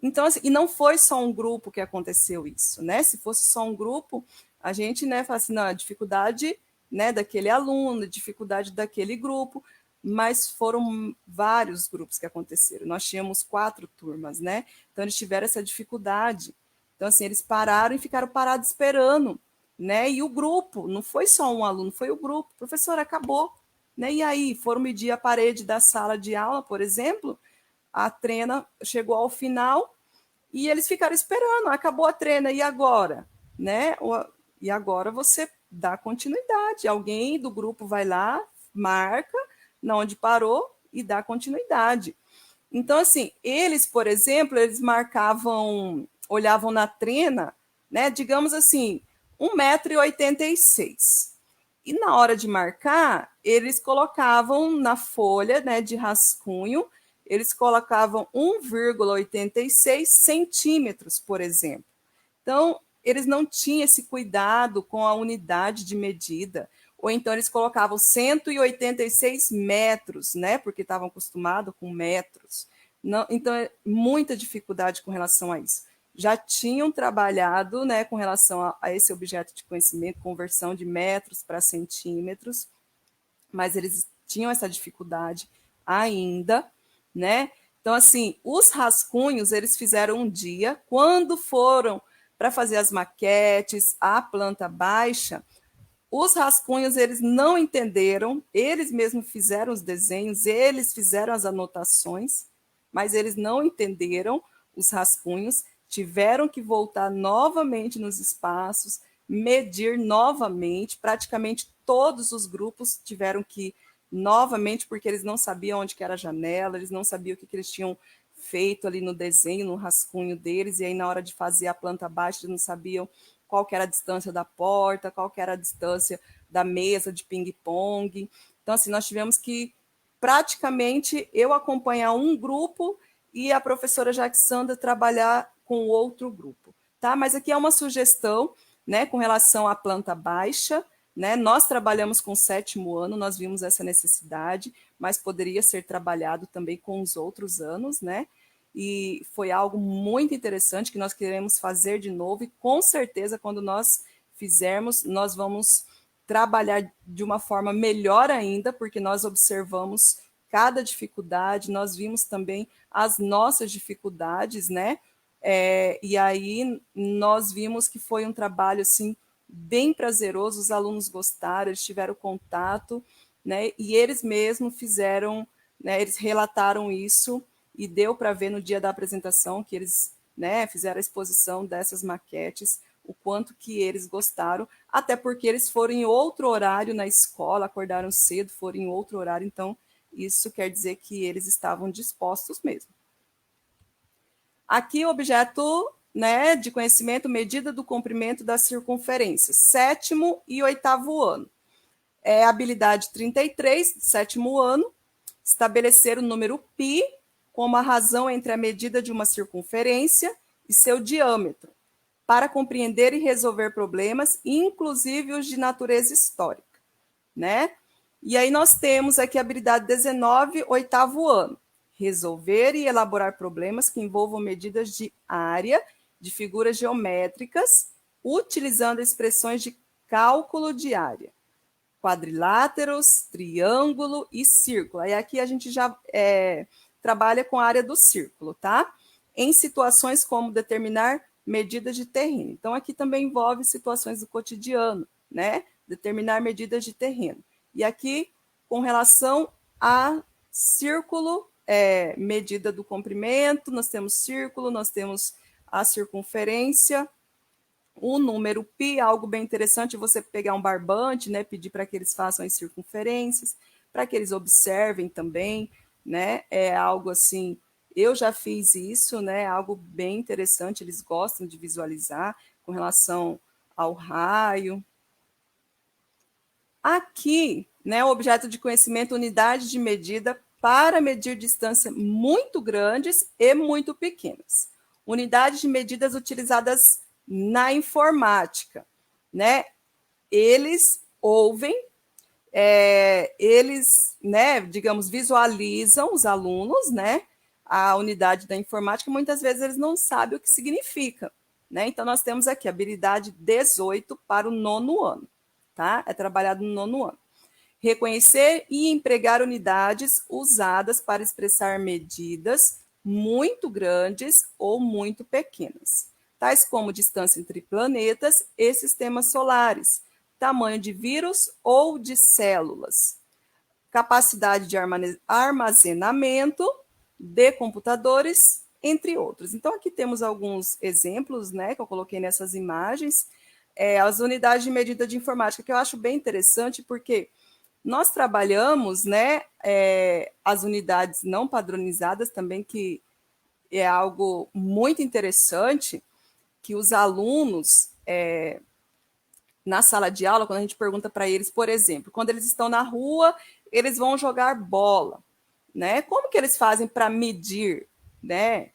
Então, assim, e não foi só um grupo que aconteceu isso, né? Se fosse só um grupo, a gente, né, fala assim, não, a dificuldade, né, daquele aluno, dificuldade daquele grupo, mas foram vários grupos que aconteceram. Nós tínhamos 4 turmas, né? Então, eles tiveram essa dificuldade. Então, assim, eles pararam e ficaram parados esperando, né? E o grupo, não foi só um aluno, foi o grupo. Professor, acabou, né? E aí, foram medir a parede da sala de aula, por exemplo, a trena chegou ao final e eles ficaram esperando, acabou a trena, e agora? Né? E agora você dá continuidade, alguém do grupo vai lá, marca na onde parou e dá continuidade. Então, assim, eles, por exemplo, eles marcavam, olhavam na trena, né, digamos assim, 1,86 m. E na hora de marcar, eles colocavam na folha, né, de rascunho, eles colocavam 1,86 centímetros, por exemplo. Então, eles não tinham esse cuidado com a unidade de medida, ou então eles colocavam 186 metros, né, porque estavam acostumados com metros. Não, então, muita dificuldade com relação a isso. Já tinham trabalhado, né, com relação a esse objeto de conhecimento, conversão de metros para centímetros, mas eles tinham essa dificuldade ainda, né? Então, assim, os rascunhos eles fizeram um dia, quando foram para fazer as maquetes, a planta baixa, os rascunhos eles não entenderam, eles mesmos fizeram os desenhos, eles fizeram as anotações, mas eles não entenderam os rascunhos, tiveram que voltar novamente nos espaços, medir novamente, praticamente todos os grupos tiveram que novamente, porque eles não sabiam onde que era a janela, eles não sabiam o que eles tinham feito ali no desenho, no rascunho deles, e aí na hora de fazer a planta baixa, eles não sabiam qual que era a distância da porta, qual que era a distância da mesa de ping-pong. Então, assim, nós tivemos que praticamente eu acompanhar um grupo e a professora Jacksandra trabalhar com outro grupo, tá? Mas aqui é uma sugestão, né, com relação à planta baixa, né? Nós trabalhamos com o 7º ano, nós vimos essa necessidade, mas poderia ser trabalhado também com os outros anos, né? E foi algo muito interessante que nós queremos fazer de novo, e com certeza, quando nós fizermos, nós vamos trabalhar de uma forma melhor ainda, porque nós observamos cada dificuldade, nós vimos também as nossas dificuldades, né? E aí nós vimos que foi um trabalho assim bem prazeroso, os alunos gostaram, eles tiveram contato, né? E eles mesmos fizeram, né? Eles relataram isso e deu para ver no dia da apresentação que eles, né? Fizeram a exposição dessas maquetes, o quanto que eles gostaram, até porque eles foram em outro horário na escola, acordaram cedo, foram em outro horário, então isso quer dizer que eles estavam dispostos mesmo. Aqui o objeto, né, de conhecimento, medida do comprimento das circunferências, 7º e 8º ano. Habilidade 33, 7º ano, estabelecer o número π como a razão entre a medida de uma circunferência e seu diâmetro, para compreender e resolver problemas, inclusive os de natureza histórica, né? E aí nós temos aqui a habilidade 19, 8º ano. Resolver e elaborar problemas que envolvam medidas de área, de figuras geométricas, utilizando expressões de cálculo de área. Quadriláteros, triângulo e círculo. Aí aqui a gente já trabalha com a área do círculo, tá? Em situações como determinar medidas de terreno. Então, aqui também envolve situações do cotidiano, né? Determinar medidas de terreno. E aqui, com relação a círculo, medida do comprimento, nós temos círculo, nós temos a circunferência, o número π, algo bem interessante, você pegar um barbante, né, pedir para que eles façam as circunferências, para que eles observem também, né, é algo assim, eu já fiz isso, né, algo bem interessante, eles gostam de visualizar com relação ao raio. Aqui, né, o objeto de conhecimento, unidade de medida para medir distâncias muito grandes e muito pequenas. Unidades de medidas utilizadas na informática, né? Eles ouvem, eles, né, digamos, visualizam os alunos, né? A unidade da informática, muitas vezes eles não sabem o que significa, né? Então, nós temos aqui a habilidade 18 para o 9º ano, tá? É trabalhado no 9º ano. Reconhecer e empregar unidades usadas para expressar medidas muito grandes ou muito pequenas, tais como distância entre planetas e sistemas solares, tamanho de vírus ou de células, capacidade de armazenamento de computadores, entre outros. Então, aqui temos alguns exemplos, né, que eu coloquei nessas imagens, as unidades de medida de informática, que eu acho bem interessante, porque nós trabalhamos, né, as unidades não padronizadas também, que é algo muito interessante, que os alunos, na sala de aula, quando a gente pergunta para eles, por exemplo, quando eles estão na rua, eles vão jogar bola, né? Como que eles fazem para medir, né,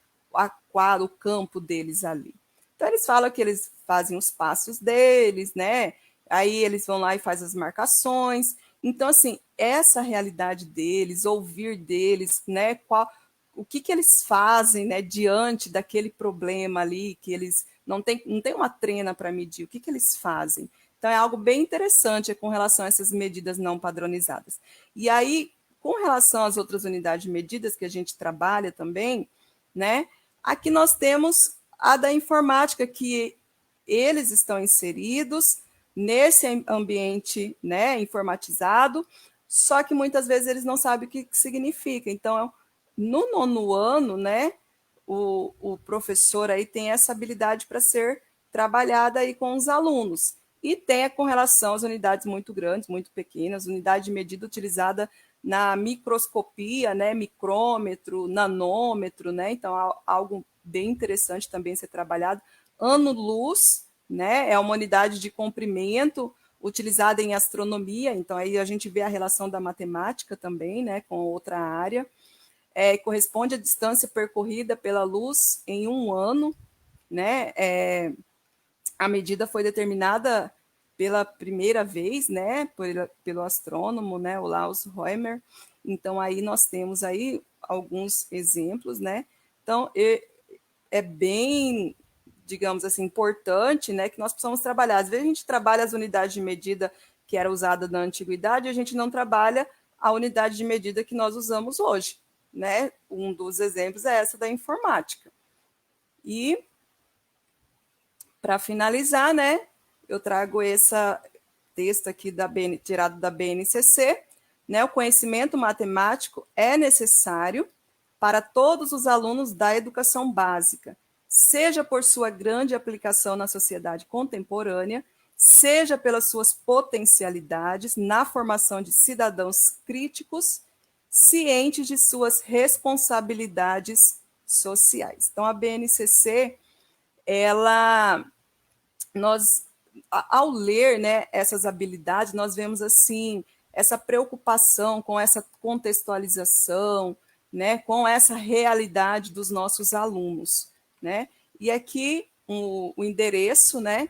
o campo deles ali? Então, eles falam que eles fazem os passos deles, né? Aí eles vão lá e fazem as marcações. Então, assim, essa realidade deles, ouvir deles, né? O que eles fazem, né, diante daquele problema ali, que eles não tem uma trena para medir, o que eles fazem? Então, é algo bem interessante com relação a essas medidas não padronizadas. E aí, com relação às outras unidades de medidas que a gente trabalha também, né? Aqui nós temos a da informática, que eles estão inseridos nesse ambiente, né, informatizado, só que muitas vezes eles não sabem o que significa. Então, no 9º ano, né, o professor aí tem essa habilidade para ser trabalhada aí com os alunos. E tem com relação às unidades muito grandes, muito pequenas, unidade de medida utilizada na microscopia, né, micrômetro, nanômetro, né, então algo bem interessante também ser trabalhado. Ano-luz, né, é uma unidade de comprimento utilizada em astronomia, então aí a gente vê a relação da matemática também, né, com outra área. Corresponde à distância percorrida pela luz em um ano, né, a medida foi determinada pela primeira vez, né, pelo astrônomo, né, o Klaus Reumer. Então, aí nós temos aí alguns exemplos, né? Então, é bem, digamos assim, importante, né, que nós possamos trabalhar. Às vezes a gente trabalha as unidades de medida que era usada na antiguidade, e a gente não trabalha a unidade de medida que nós usamos hoje, né? Um dos exemplos é essa da informática. E, para finalizar, né, eu trago esse texto aqui tirado da BNCC, né? O conhecimento matemático é necessário para todos os alunos da educação básica, seja por sua grande aplicação na sociedade contemporânea, seja pelas suas potencialidades na formação de cidadãos críticos, cientes de suas responsabilidades sociais. Então, a BNCC, nós, ao ler, né, essas habilidades, nós vemos assim essa preocupação com essa contextualização, né, com essa realidade dos nossos alunos, né? E aqui o endereço, né,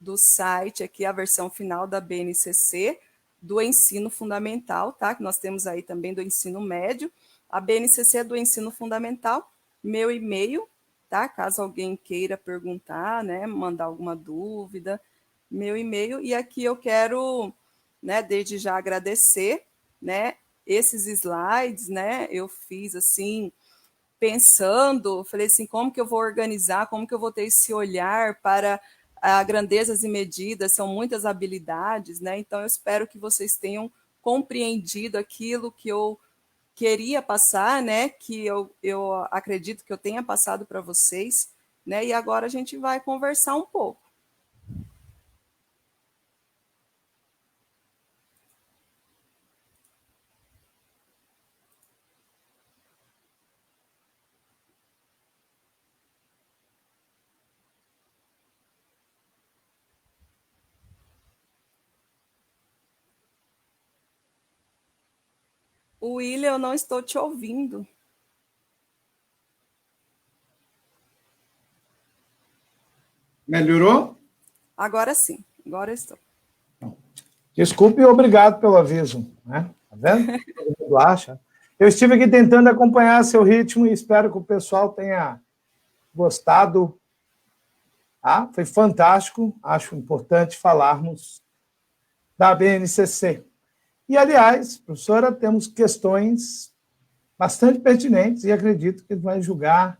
do site, aqui a versão final da BNCC, do ensino fundamental, tá? Que nós temos aí também do ensino médio. A BNCC é do ensino fundamental, meu e-mail, tá? Caso alguém queira perguntar, né, mandar alguma dúvida, meu e-mail. E aqui eu quero, né, desde já agradecer, né, esses slides, né, eu fiz assim, pensando, falei assim, como que eu vou organizar, como que eu vou ter esse olhar para grandezas e medidas, são muitas habilidades, né? Então eu espero que vocês tenham compreendido aquilo que eu queria passar, né? Que eu acredito que eu tenha passado para vocês, né? E agora a gente vai conversar um pouco. William, eu não estou te ouvindo. Melhorou? Agora sim, agora estou. Desculpe e obrigado pelo aviso, né? Tá vendo? Todo mundo acha. Eu estive aqui tentando acompanhar seu ritmo e espero que o pessoal tenha gostado. Ah, foi fantástico. Acho importante falarmos da BNCC. E, aliás, professora, temos questões bastante pertinentes e acredito que vai julgar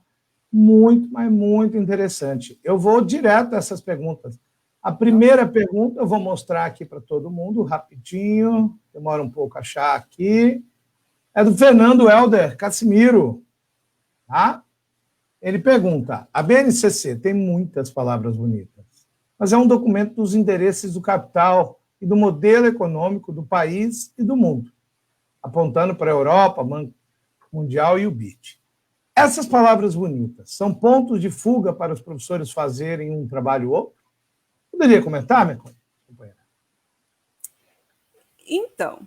muito, mas muito interessante. Eu vou direto a essas perguntas. A primeira pergunta eu vou mostrar aqui para todo mundo, rapidinho, demora um pouco a achar aqui, é do Fernando Helder Casimiro. Tá? Ele pergunta, a BNCC tem muitas palavras bonitas, mas é um documento dos interesses do capital e do modelo econômico do país e do mundo, apontando para a Europa, Banco Mundial e o BID. Essas palavras bonitas são pontos de fuga para os professores fazerem um trabalho ou outro? Poderia comentar, minha companheira? Então,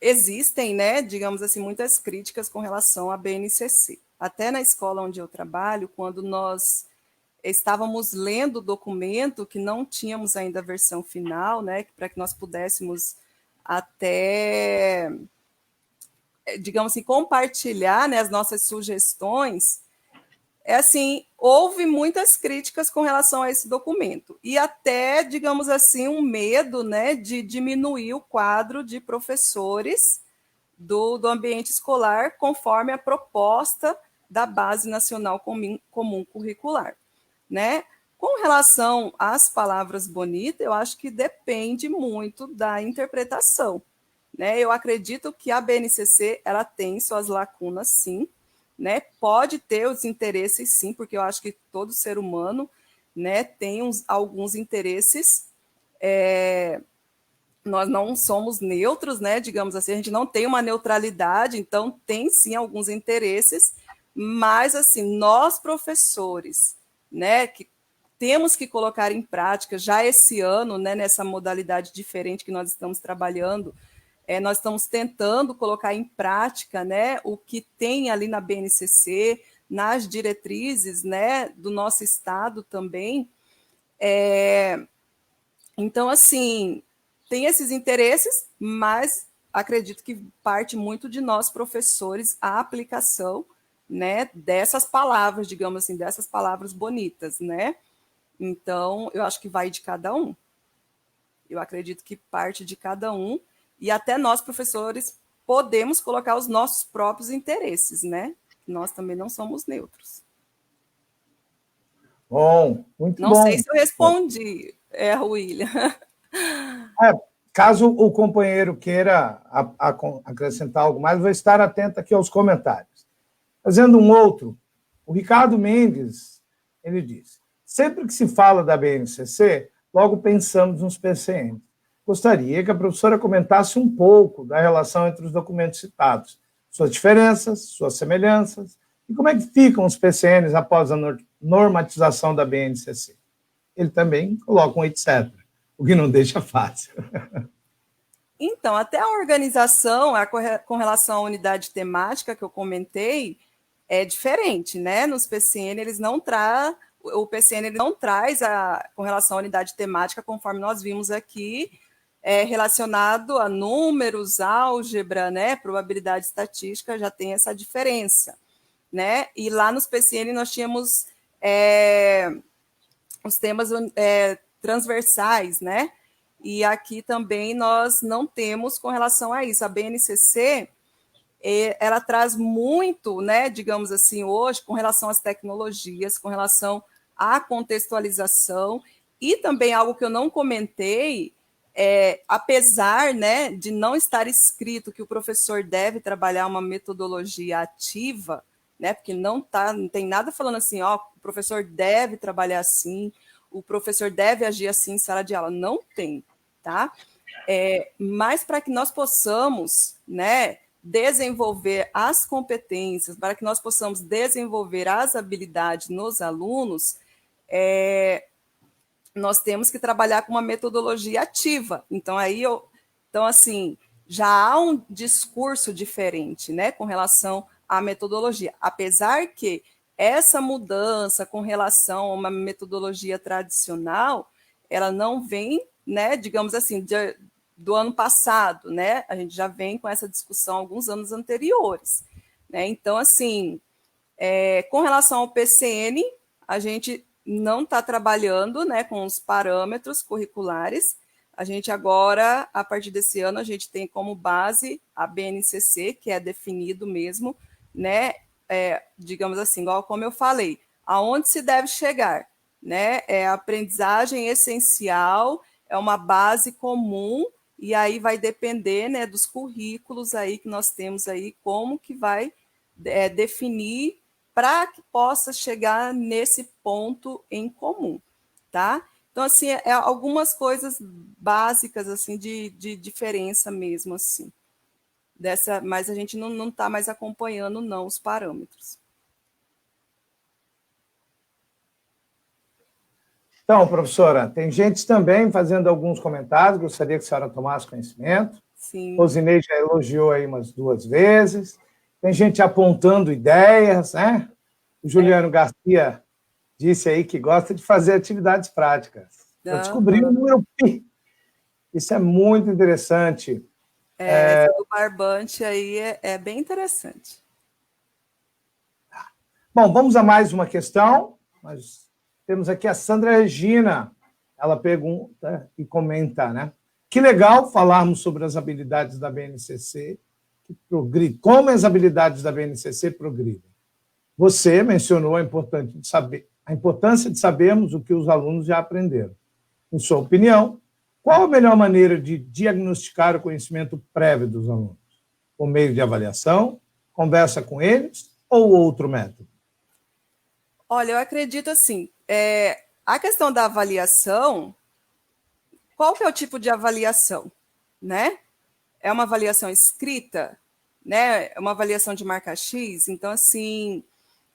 existem, né, digamos assim, muitas críticas com relação à BNCC. Até na escola onde eu trabalho, quando nós estávamos lendo o documento, que não tínhamos ainda a versão final, né, para que nós pudéssemos até, digamos assim, compartilhar, né, as nossas sugestões, assim, houve muitas críticas com relação a esse documento e até, digamos assim, um medo, né, de diminuir o quadro de professores do ambiente escolar conforme a proposta da Base Nacional Comum Curricular, né? Com relação às palavras bonitas, eu acho que depende muito da interpretação, né? Eu acredito que a BNCC ela tem suas lacunas, sim, né? Pode ter os interesses, sim, porque eu acho que todo ser humano, né, tem alguns interesses. Nós não somos neutros, né? Digamos assim, a gente não tem uma neutralidade, então tem sim alguns interesses, mas assim, nós professores, né, que temos que colocar em prática já esse ano, né, nessa modalidade diferente que nós estamos trabalhando, nós estamos tentando colocar em prática, né, o que tem ali na BNCC, nas diretrizes, né, do nosso estado também. Então, assim, tem esses interesses, mas acredito que parte muito de nós, professores, a aplicação, né, dessas palavras, digamos assim, dessas palavras bonitas, né? Então, eu acho que vai de cada um. Eu acredito que parte de cada um, e até nós, professores, podemos colocar os nossos próprios interesses, né? Nós também não somos neutros. Bom, muito Não sei bom. se eu respondi, William. É, caso o companheiro queira acrescentar algo mais, vou estar atento aqui aos comentários. Fazendo um outro, o Ricardo Mendes, ele diz, sempre que se fala da BNCC, logo pensamos nos PCNs. Gostaria que a professora comentasse um pouco da relação entre os documentos citados, suas diferenças, suas semelhanças, e como é que ficam os PCNs após a normatização da BNCC. Ele também coloca um etc., o que não deixa fácil. Então, até a organização, com relação à unidade temática que eu comentei, é diferente, né? Nos PCN, o PCN ele não traz, com relação à unidade temática, conforme nós vimos aqui, relacionado a números, álgebra, né? Probabilidade estatística, já tem essa diferença, né? E lá nos PCN nós tínhamos os temas transversais, né? E aqui também nós não temos com relação a isso. A BNCC, ela traz muito, né, digamos assim, hoje, com relação às tecnologias, com relação à contextualização, e também algo que eu não comentei, apesar, né, de não estar escrito que o professor deve trabalhar uma metodologia ativa, né, porque não tem nada falando assim, ó, o professor deve trabalhar assim, o professor deve agir assim em sala de aula. Não tem, tá? Mas para que nós possamos, né, desenvolver as competências, para que nós possamos desenvolver as habilidades nos alunos, nós temos que trabalhar com uma metodologia ativa. Então, assim, já há um discurso diferente, né, com relação à metodologia. Apesar que essa mudança com relação a uma metodologia tradicional, ela não vem, né, digamos assim, do ano passado, né? A gente já vem com essa discussão alguns anos anteriores, né? Então, assim, com relação ao PCN, a gente não está trabalhando, né, com os parâmetros curriculares. A gente agora, a partir desse ano, a gente tem como base a BNCC, que é definido mesmo, né, digamos assim, igual como eu falei, aonde se deve chegar, né? É a aprendizagem essencial, é uma base comum, e aí vai depender, né, dos currículos aí que nós temos aí, como que vai definir para que possa chegar nesse ponto em comum, tá? Então, assim, algumas coisas básicas, assim, de diferença mesmo, assim, mas a gente não está mais acompanhando, não, os parâmetros. Então, professora, tem gente também fazendo alguns comentários, gostaria que a senhora tomasse conhecimento. Sim. Rosinei já elogiou aí umas 2 vezes. Tem gente apontando ideias, né? O Juliano Garcia disse aí que gosta de fazer atividades práticas. Para descobrir o número pi. Isso é muito interessante. Essa do barbante aí é bem interessante. Bom, vamos a mais uma questão. Nós temos aqui a Sandra Regina. Ela pergunta e comenta, né? Que legal falarmos sobre as habilidades da BNCC, que progridem. Como as habilidades da BNCC progridem? Você mencionou a importância de sabermos o que os alunos já aprenderam. Em sua opinião, qual a melhor maneira de diagnosticar o conhecimento prévio dos alunos? Por meio de avaliação, conversa com eles ou outro método? Olha, eu acredito assim, a questão da avaliação, qual que é o tipo de avaliação, né? É uma avaliação escrita, né? É uma avaliação de marca X. Então, assim,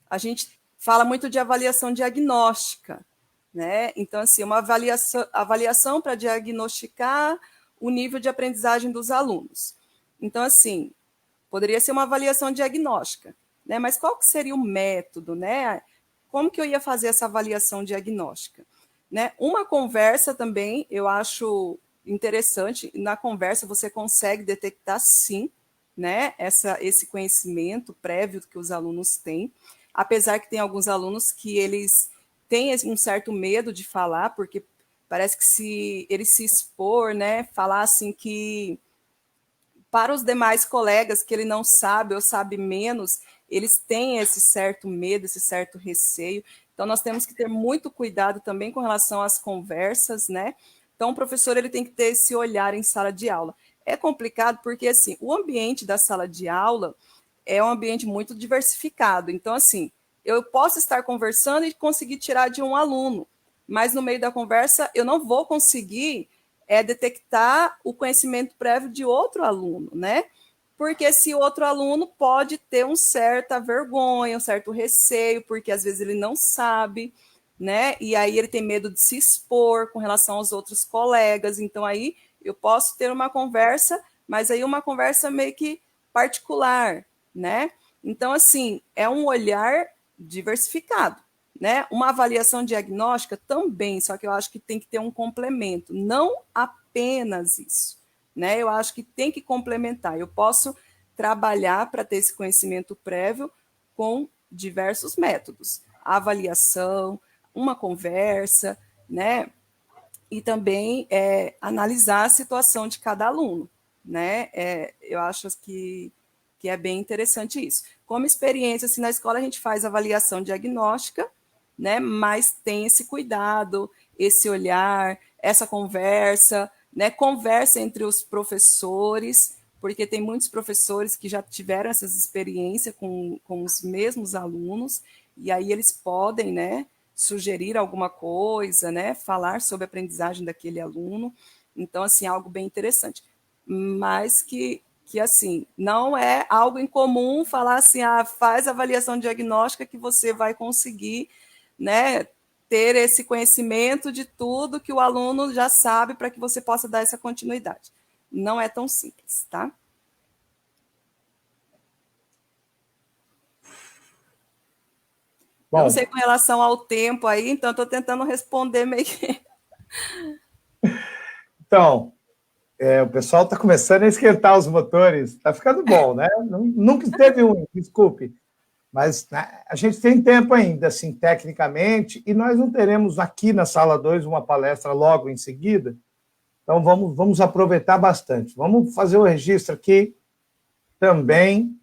a gente fala muito de avaliação diagnóstica, né? Então, assim, uma avaliação para diagnosticar o nível de aprendizagem dos alunos. Então, assim, poderia ser uma avaliação diagnóstica, né? Mas qual que seria o método, né? Como que eu ia fazer essa avaliação diagnóstica? né? Uma conversa também, eu acho interessante, na conversa você consegue detectar, sim, né, esse conhecimento prévio que os alunos têm, apesar que tem alguns alunos que eles têm um certo medo de falar, porque parece que se ele se expor, né, falar assim que para os demais colegas que ele não sabe ou sabe menos, eles têm esse certo medo, esse certo receio. Então, nós temos que ter muito cuidado também com relação às conversas, né? Então, o professor ele tem que ter esse olhar em sala de aula. É complicado porque, assim, o ambiente da sala de aula é um ambiente muito diversificado. Então, assim, eu posso estar conversando e conseguir tirar de um aluno, mas no meio da conversa eu não vou conseguir detectar o conhecimento prévio de outro aluno, né? Porque esse outro aluno pode ter uma certa vergonha, um certo receio, porque às vezes ele não sabe, né? E aí ele tem medo de se expor com relação aos outros colegas. Então aí eu posso ter uma conversa, mas aí uma conversa meio que particular, né? Então, assim, é um olhar diversificado, né? Uma avaliação diagnóstica também, só que eu acho que tem que ter um complemento, não apenas isso, né? Eu acho que tem que complementar. Eu posso trabalhar para ter esse conhecimento prévio com diversos métodos, a avaliação, uma conversa, né? E também analisar a situação de cada aluno, né? Eu acho que é bem interessante isso. Como experiência, assim, na escola a gente faz avaliação diagnóstica, né? Mas tem esse cuidado, esse olhar, essa conversa, né? Conversa entre os professores, porque tem muitos professores que já tiveram essas experiências com os mesmos alunos, e aí eles podem, né, sugerir alguma coisa, né, falar sobre a aprendizagem daquele aluno. Então, assim, algo bem interessante. Mas que assim, não é algo incomum falar assim, faz avaliação diagnóstica que você vai conseguir, né, ter esse conhecimento de tudo que o aluno já sabe para que você possa dar essa continuidade. Não é tão simples, tá? Eu não Bom, sei com relação ao tempo aí, então estou tentando responder meio que. então, o pessoal está começando a esquentar os motores, está ficando bom, né? Nunca esteve ruim, desculpe. Mas né, a gente tem tempo ainda, assim, tecnicamente, e nós não teremos aqui na sala 2 uma palestra logo em seguida, então vamos aproveitar bastante. Vamos fazer o registro aqui também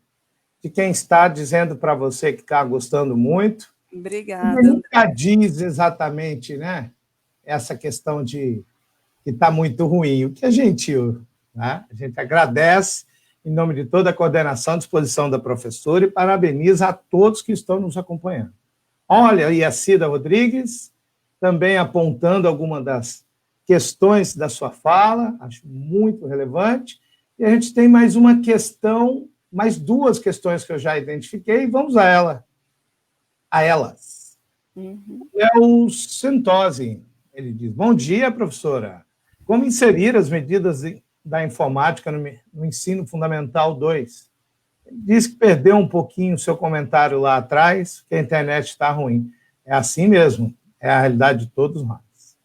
de quem está dizendo para você que está gostando muito. Ele Obrigada, nunca André. diz exatamente, né, essa questão de que está muito ruim, o que é gentil. Né? A gente agradece em nome de toda a coordenação à disposição da professora e parabeniza a todos que estão nos acompanhando. Olha, e a Cida Rodrigues também apontando algumas das questões da sua fala, acho muito relevante. E a gente tem mais uma questão, mais duas questões que eu já identifiquei, vamos a elas. Uhum. É o Sentosi. Ele diz: bom dia, professora. Como inserir as medidas da informática no ensino fundamental 2? Ele diz que perdeu um pouquinho o seu comentário lá atrás, que a internet está ruim. É assim mesmo, é a realidade de todos nós.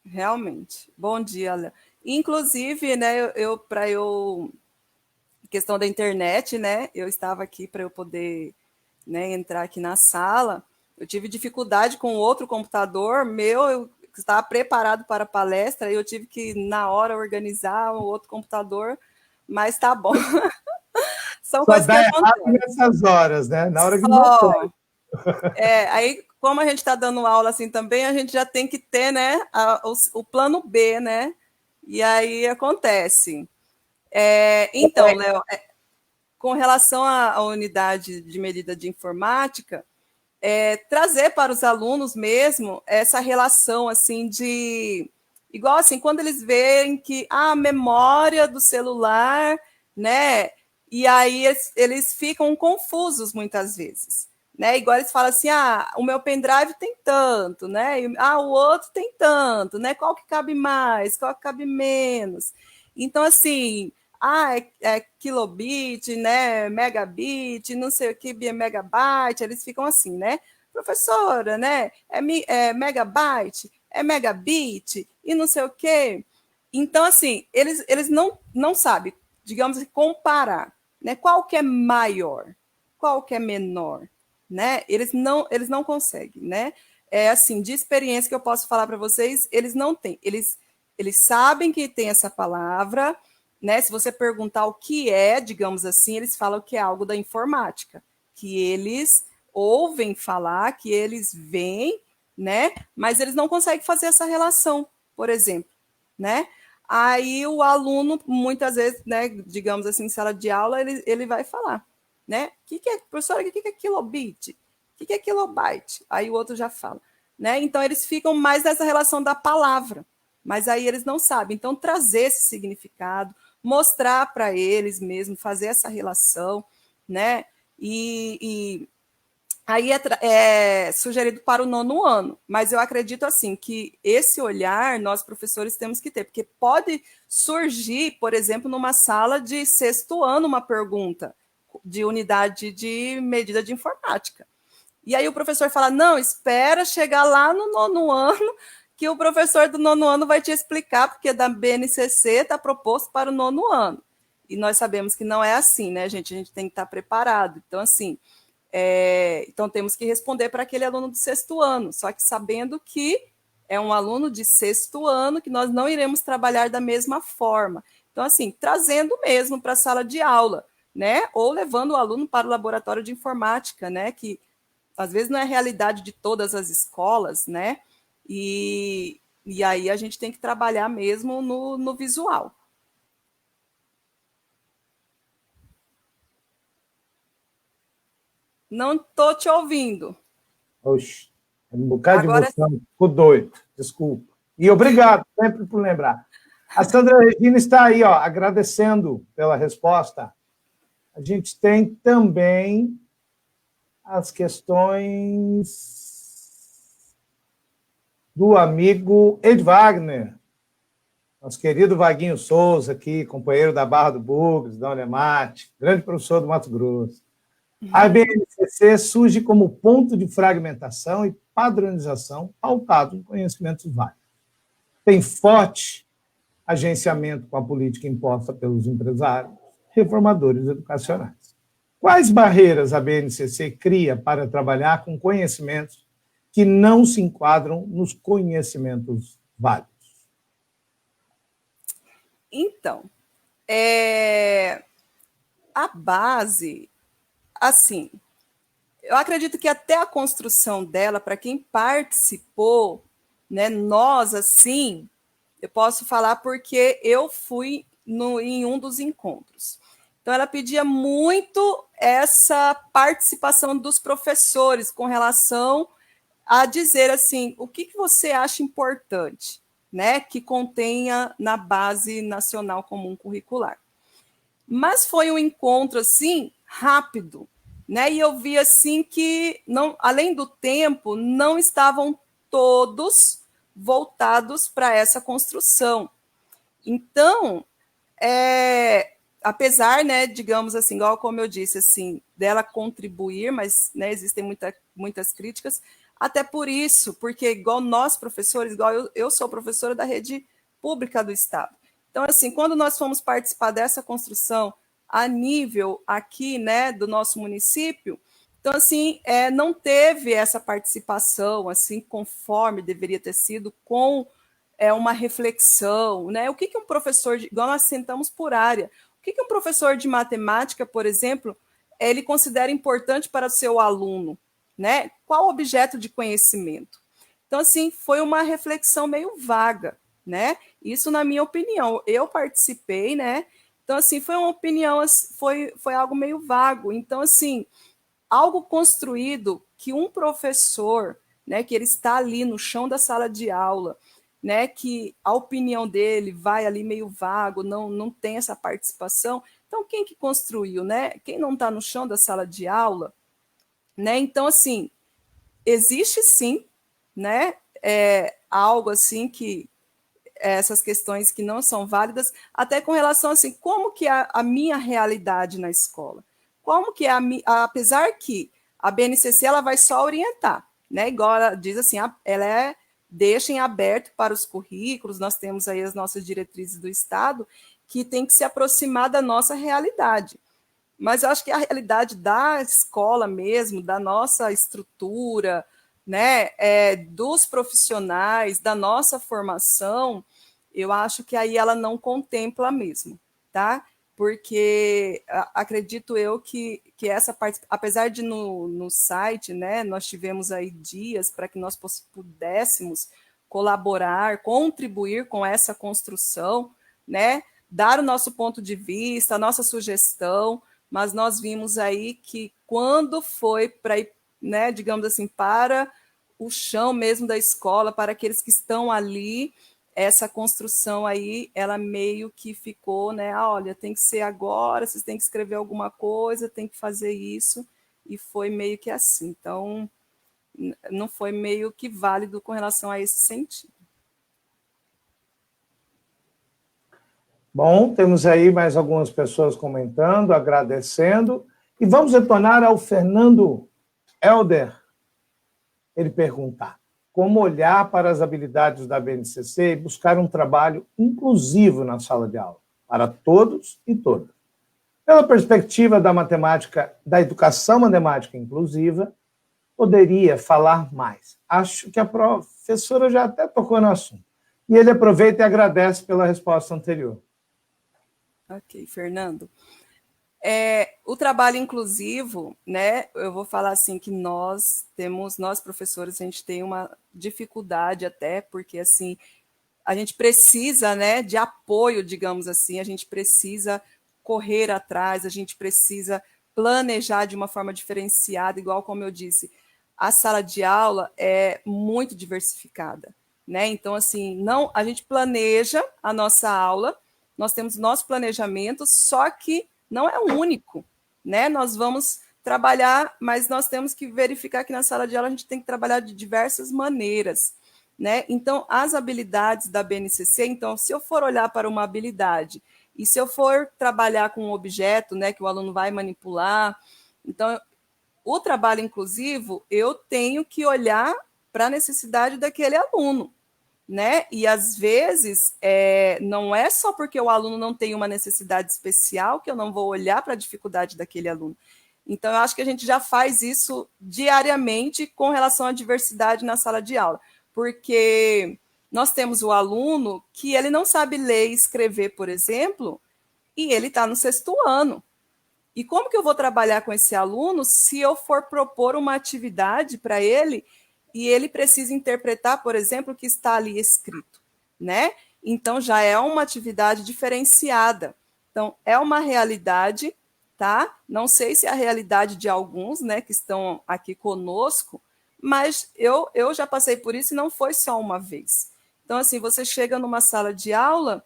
Realmente. Bom dia, Léo. Inclusive, né, para eu questão da internet, né, eu estava aqui para eu poder, né, entrar aqui na sala. Eu tive dificuldade com outro computador meu, eu estava preparado para a palestra e eu tive que na hora organizar o outro computador, mas tá bom. São Só coisas que dá errado acontecem. nessas horas, né? Na hora que não pode. Só. Aí, como a gente está dando aula assim também, a gente já tem que ter, né, o plano B, né? E aí acontece. Então, Léo, com relação à unidade de medida de informática, trazer para os alunos mesmo essa relação assim de igual assim, quando eles veem que a memória do celular, né? E aí eles ficam confusos muitas vezes. Né? Igual eles falam assim: o meu pendrive tem tanto, né? O outro tem tanto, né? Qual que cabe mais, qual que cabe menos? Então, assim, é kilobit, né? Megabit, não sei o que, megabyte, eles ficam assim, né? Professora, né? É megabyte. é megabit e não sei o quê. Então, assim, eles não sabem, digamos assim, comparar, né? Qual que é maior, qual que é menor, né? Eles não conseguem, né? É assim, de experiência que eu posso falar para vocês, eles não têm. Eles sabem que tem essa palavra, né? Se você perguntar o que é, digamos assim, eles falam que é algo da informática, que eles ouvem falar, que eles veem, né? Mas eles não conseguem fazer essa relação, por exemplo, né? Aí o aluno, muitas vezes, né, digamos assim, em sala de aula, ele vai falar, né? Professora, o que é kilobit? O que é kilobyte? Aí o outro já fala, né? Então eles ficam mais nessa relação da palavra, mas aí eles não sabem. Então trazer esse significado, mostrar para eles mesmo, fazer essa relação, né? E aí é sugerido para o 9º ano, mas eu acredito assim que esse olhar nós professores temos que ter, porque pode surgir, por exemplo, numa sala de 6º ano uma pergunta de unidade de medida de informática. E aí o professor fala, não, espera chegar lá no 9º ano, que o professor do 9º ano vai te explicar, porque da BNCC está proposto para o 9º ano. E nós sabemos que não é assim, né, gente? A gente tem que estar preparado. Então, assim, então temos que responder para aquele aluno de 6º ano, só que sabendo que é um aluno de 6º ano, que nós não iremos trabalhar da mesma forma. Então, assim, trazendo mesmo para a sala de aula, né? Ou levando o aluno para o laboratório de informática, né? Que às vezes não é a realidade de todas as escolas, né? E aí a gente tem que trabalhar mesmo no visual. Não estou te ouvindo. Oxe, um bocado Agora de emoção, ficou doido, desculpa. E obrigado sempre por lembrar. A Sandra Regina está aí, ó, agradecendo pela resposta. A gente tem também as questões do amigo Ed Wagner, nosso querido Vaguinho Souza aqui, companheiro da Barra do Bugres, da Unemate, grande professor do Mato Grosso. A BNCC surge como ponto de fragmentação e padronização pautado em conhecimentos válidos. Tem forte agenciamento com a política imposta pelos empresários, reformadores educacionais. Quais barreiras a BNCC cria para trabalhar com conhecimentos que não se enquadram nos conhecimentos válidos? Então, a base, assim, eu acredito que até a construção dela, para quem participou, né, nós, assim, eu posso falar porque eu fui em um dos encontros. Então, ela pedia muito essa participação dos professores com relação a dizer assim, o que você acha importante, né, que contenha na Base Nacional Comum Curricular. Mas foi um encontro assim rápido, né? E eu vi assim que não, além do tempo, não estavam todos voltados para essa construção. Então, apesar, né, digamos assim, igual como eu disse, assim, dela contribuir, mas, né, existem muitas críticas, até por isso, porque igual nós professores, igual eu sou professora da rede pública do Estado. Então, assim, quando nós fomos participar dessa construção a nível aqui, né, do nosso município, então, assim, não teve essa participação, assim, conforme deveria ter sido, com uma reflexão, né? O que um professor, igual nós sentamos por área, o que um professor de matemática, por exemplo, ele considera importante para o seu aluno, né? Qual o objeto de conhecimento? Então, assim, foi uma reflexão meio vaga, né? Isso na minha opinião. Eu participei, né? Então, assim, foi uma opinião, foi algo meio vago. Então, assim, algo construído que um professor, né, que ele está ali no chão da sala de aula, né, que a opinião dele vai ali meio vago, não tem essa participação. Então, quem que construiu, né? Quem não está no chão da sala de aula, né? Então, assim, existe sim, né, algo assim que essas questões que não são válidas, até com relação assim, como que é a minha realidade na escola? Como que é apesar que a BNCC ela vai só orientar, né? Igual ela diz assim, ela é deixem aberto para os currículos, nós temos aí as nossas diretrizes do Estado, que tem que se aproximar da nossa realidade. Mas eu acho que a realidade da escola mesmo, da nossa estrutura, né, dos profissionais, da nossa formação, eu acho que aí ela não contempla mesmo, tá? Porque acredito eu que essa parte, apesar de no site, né, nós tivemos aí dias para que nós pudéssemos colaborar, contribuir com essa construção, né, dar o nosso ponto de vista, a nossa sugestão, mas nós vimos aí que quando foi para ir, né, digamos assim, para o chão mesmo da escola, para aqueles que estão ali, essa construção aí, ela meio que ficou, né, olha, tem que ser agora, vocês têm que escrever alguma coisa, tem que fazer isso, e foi meio que assim. Então, não foi meio que válido com relação a esse sentido. Bom, temos aí mais algumas pessoas comentando, agradecendo. E vamos retornar ao Fernando Helder. Ele pergunta: como olhar para as habilidades da BNCC e buscar um trabalho inclusivo na sala de aula, para todos e todas? Pela perspectiva da matemática, da educação matemática inclusiva, poderia falar mais. Acho que a professora já até tocou no assunto. E ele aproveita e agradece pela resposta anterior. Ok, Fernando. O trabalho inclusivo, né? Eu vou falar assim que nós professores, a gente tem uma dificuldade até, porque assim, a gente precisa, né, de apoio, digamos assim, a gente precisa correr atrás, a gente precisa planejar de uma forma diferenciada, igual como eu disse, a sala de aula é muito diversificada, né? Então, assim, não, a gente planeja a nossa aula, nós temos nosso planejamento, só que não é único, né? Nós vamos trabalhar, mas nós temos que verificar que na sala de aula a gente tem que trabalhar de diversas maneiras, né? Então, as habilidades da BNCC, então, se eu for olhar para uma habilidade e se eu for trabalhar com um objeto, né, que o aluno vai manipular, então, o trabalho inclusivo, eu tenho que olhar para a necessidade daquele aluno, né? E às vezes não é só porque o aluno não tem uma necessidade especial que eu não vou olhar para a dificuldade daquele aluno. Então, eu acho que a gente já faz isso diariamente com relação à diversidade na sala de aula, porque nós temos o aluno que ele não sabe ler e escrever, por exemplo, e ele está no 6º ano. E como que eu vou trabalhar com esse aluno se eu for propor uma atividade para ele e ele precisa interpretar, por exemplo, o que está ali escrito, né? Então já é uma atividade diferenciada. Então é uma realidade, tá? Não sei se é a realidade de alguns, né, que estão aqui conosco, mas eu já passei por isso e não foi só uma vez. Então assim, você chega numa sala de aula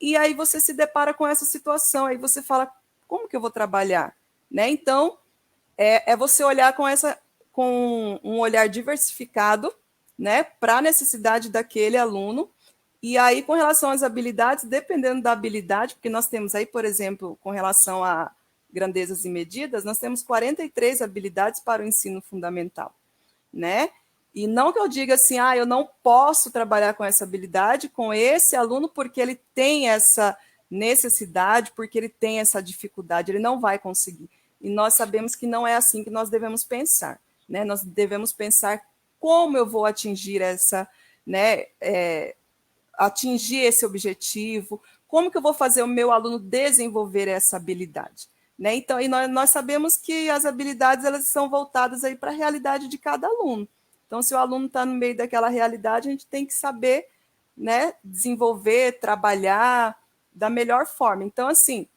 e aí você se depara com essa situação, aí você fala, como que eu vou trabalhar? Né? Então, é você olhar com um olhar diversificado, né, para a necessidade daquele aluno. E aí, com relação às habilidades, dependendo da habilidade, porque nós temos aí, por exemplo, com relação a grandezas e medidas, nós temos 43 habilidades para o ensino fundamental, né? E não que eu diga assim, eu não posso trabalhar com essa habilidade, com esse aluno, porque ele tem essa necessidade, porque ele tem essa dificuldade, ele não vai conseguir. E nós sabemos que não é assim que nós devemos pensar, né? Nós devemos pensar como eu vou atingir essa, né, atingir esse objetivo, como que eu vou fazer o meu aluno desenvolver essa habilidade, né? Então, e nós sabemos que as habilidades elas são voltadas aí para a realidade de cada aluno. Então, se o aluno está no meio daquela realidade, a gente tem que saber, né, desenvolver, trabalhar da melhor forma. Então, assim,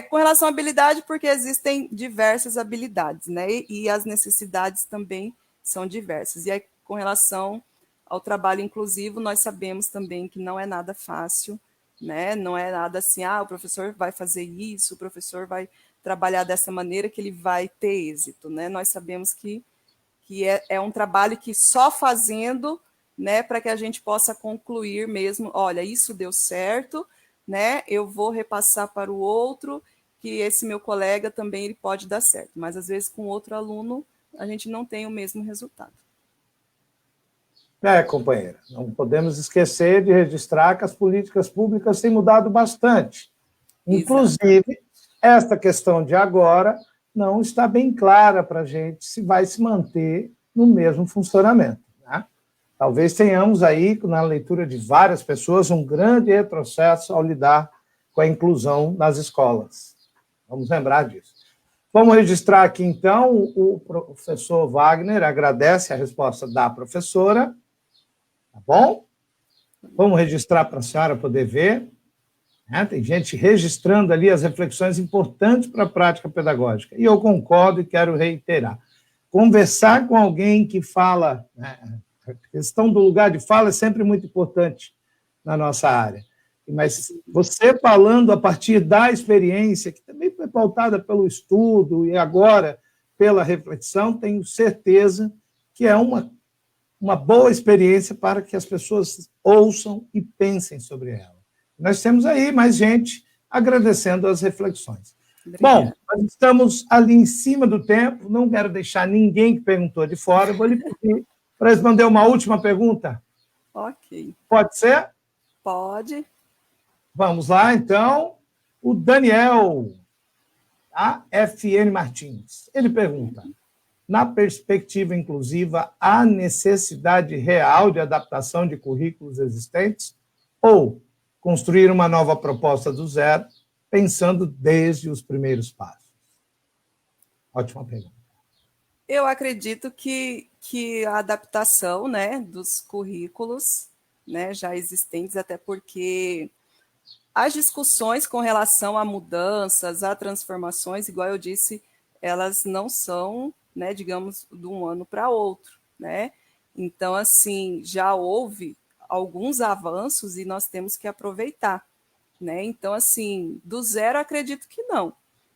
com relação à habilidade, porque existem diversas habilidades, né? E as necessidades também são diversas. E aí, com relação ao trabalho inclusivo, nós sabemos também que não é nada fácil, né? Não é nada assim, o professor vai fazer isso, o professor vai trabalhar dessa maneira que ele vai ter êxito, né? Nós sabemos que é um trabalho que só fazendo, né, para que a gente possa concluir mesmo, olha, isso deu certo, né? Eu vou repassar para o outro, que esse meu colega também ele pode dar certo, mas às vezes com outro aluno a gente não tem o mesmo resultado. Companheira, não podemos esquecer de registrar que as políticas públicas têm mudado bastante. Inclusive, esta questão de agora não está bem clara para a gente se vai se manter no mesmo funcionamento. Né? Talvez tenhamos aí, na leitura de várias pessoas, um grande retrocesso ao lidar com a inclusão nas escolas. Vamos lembrar disso. Vamos registrar aqui, então, o professor Wagner agradece a resposta da professora. Tá bom? Vamos registrar para a senhora poder ver. Tem gente registrando ali as reflexões importantes para a prática pedagógica. E eu concordo e quero reiterar. Conversar com alguém que fala, a questão do lugar de fala é sempre muito importante na nossa área. Mas você falando a partir da experiência, que também foi pautada pelo estudo e agora pela reflexão, tenho certeza que é uma boa experiência para que as pessoas ouçam e pensem sobre ela. Nós temos aí mais gente agradecendo as reflexões. Obrigada. Bom, nós estamos ali em cima do tempo, não quero deixar ninguém que perguntou de fora, vou lhe pedir para responder uma última pergunta. Ok. Pode ser? Pode. Vamos lá, então. O Daniel, a FN Martins, ele pergunta: na perspectiva inclusiva, há necessidade real de adaptação de currículos existentes ou construir uma nova proposta do zero, pensando desde os primeiros passos? Ótima pergunta. Eu acredito que a adaptação, né, dos currículos, né, já existentes, até porque as discussões com relação a mudanças, a transformações, igual eu disse, elas não são, né, digamos, de um ano para outro, né? Então, assim, já houve alguns avanços e nós temos que aproveitar, né? Então, assim, do zero acredito que não,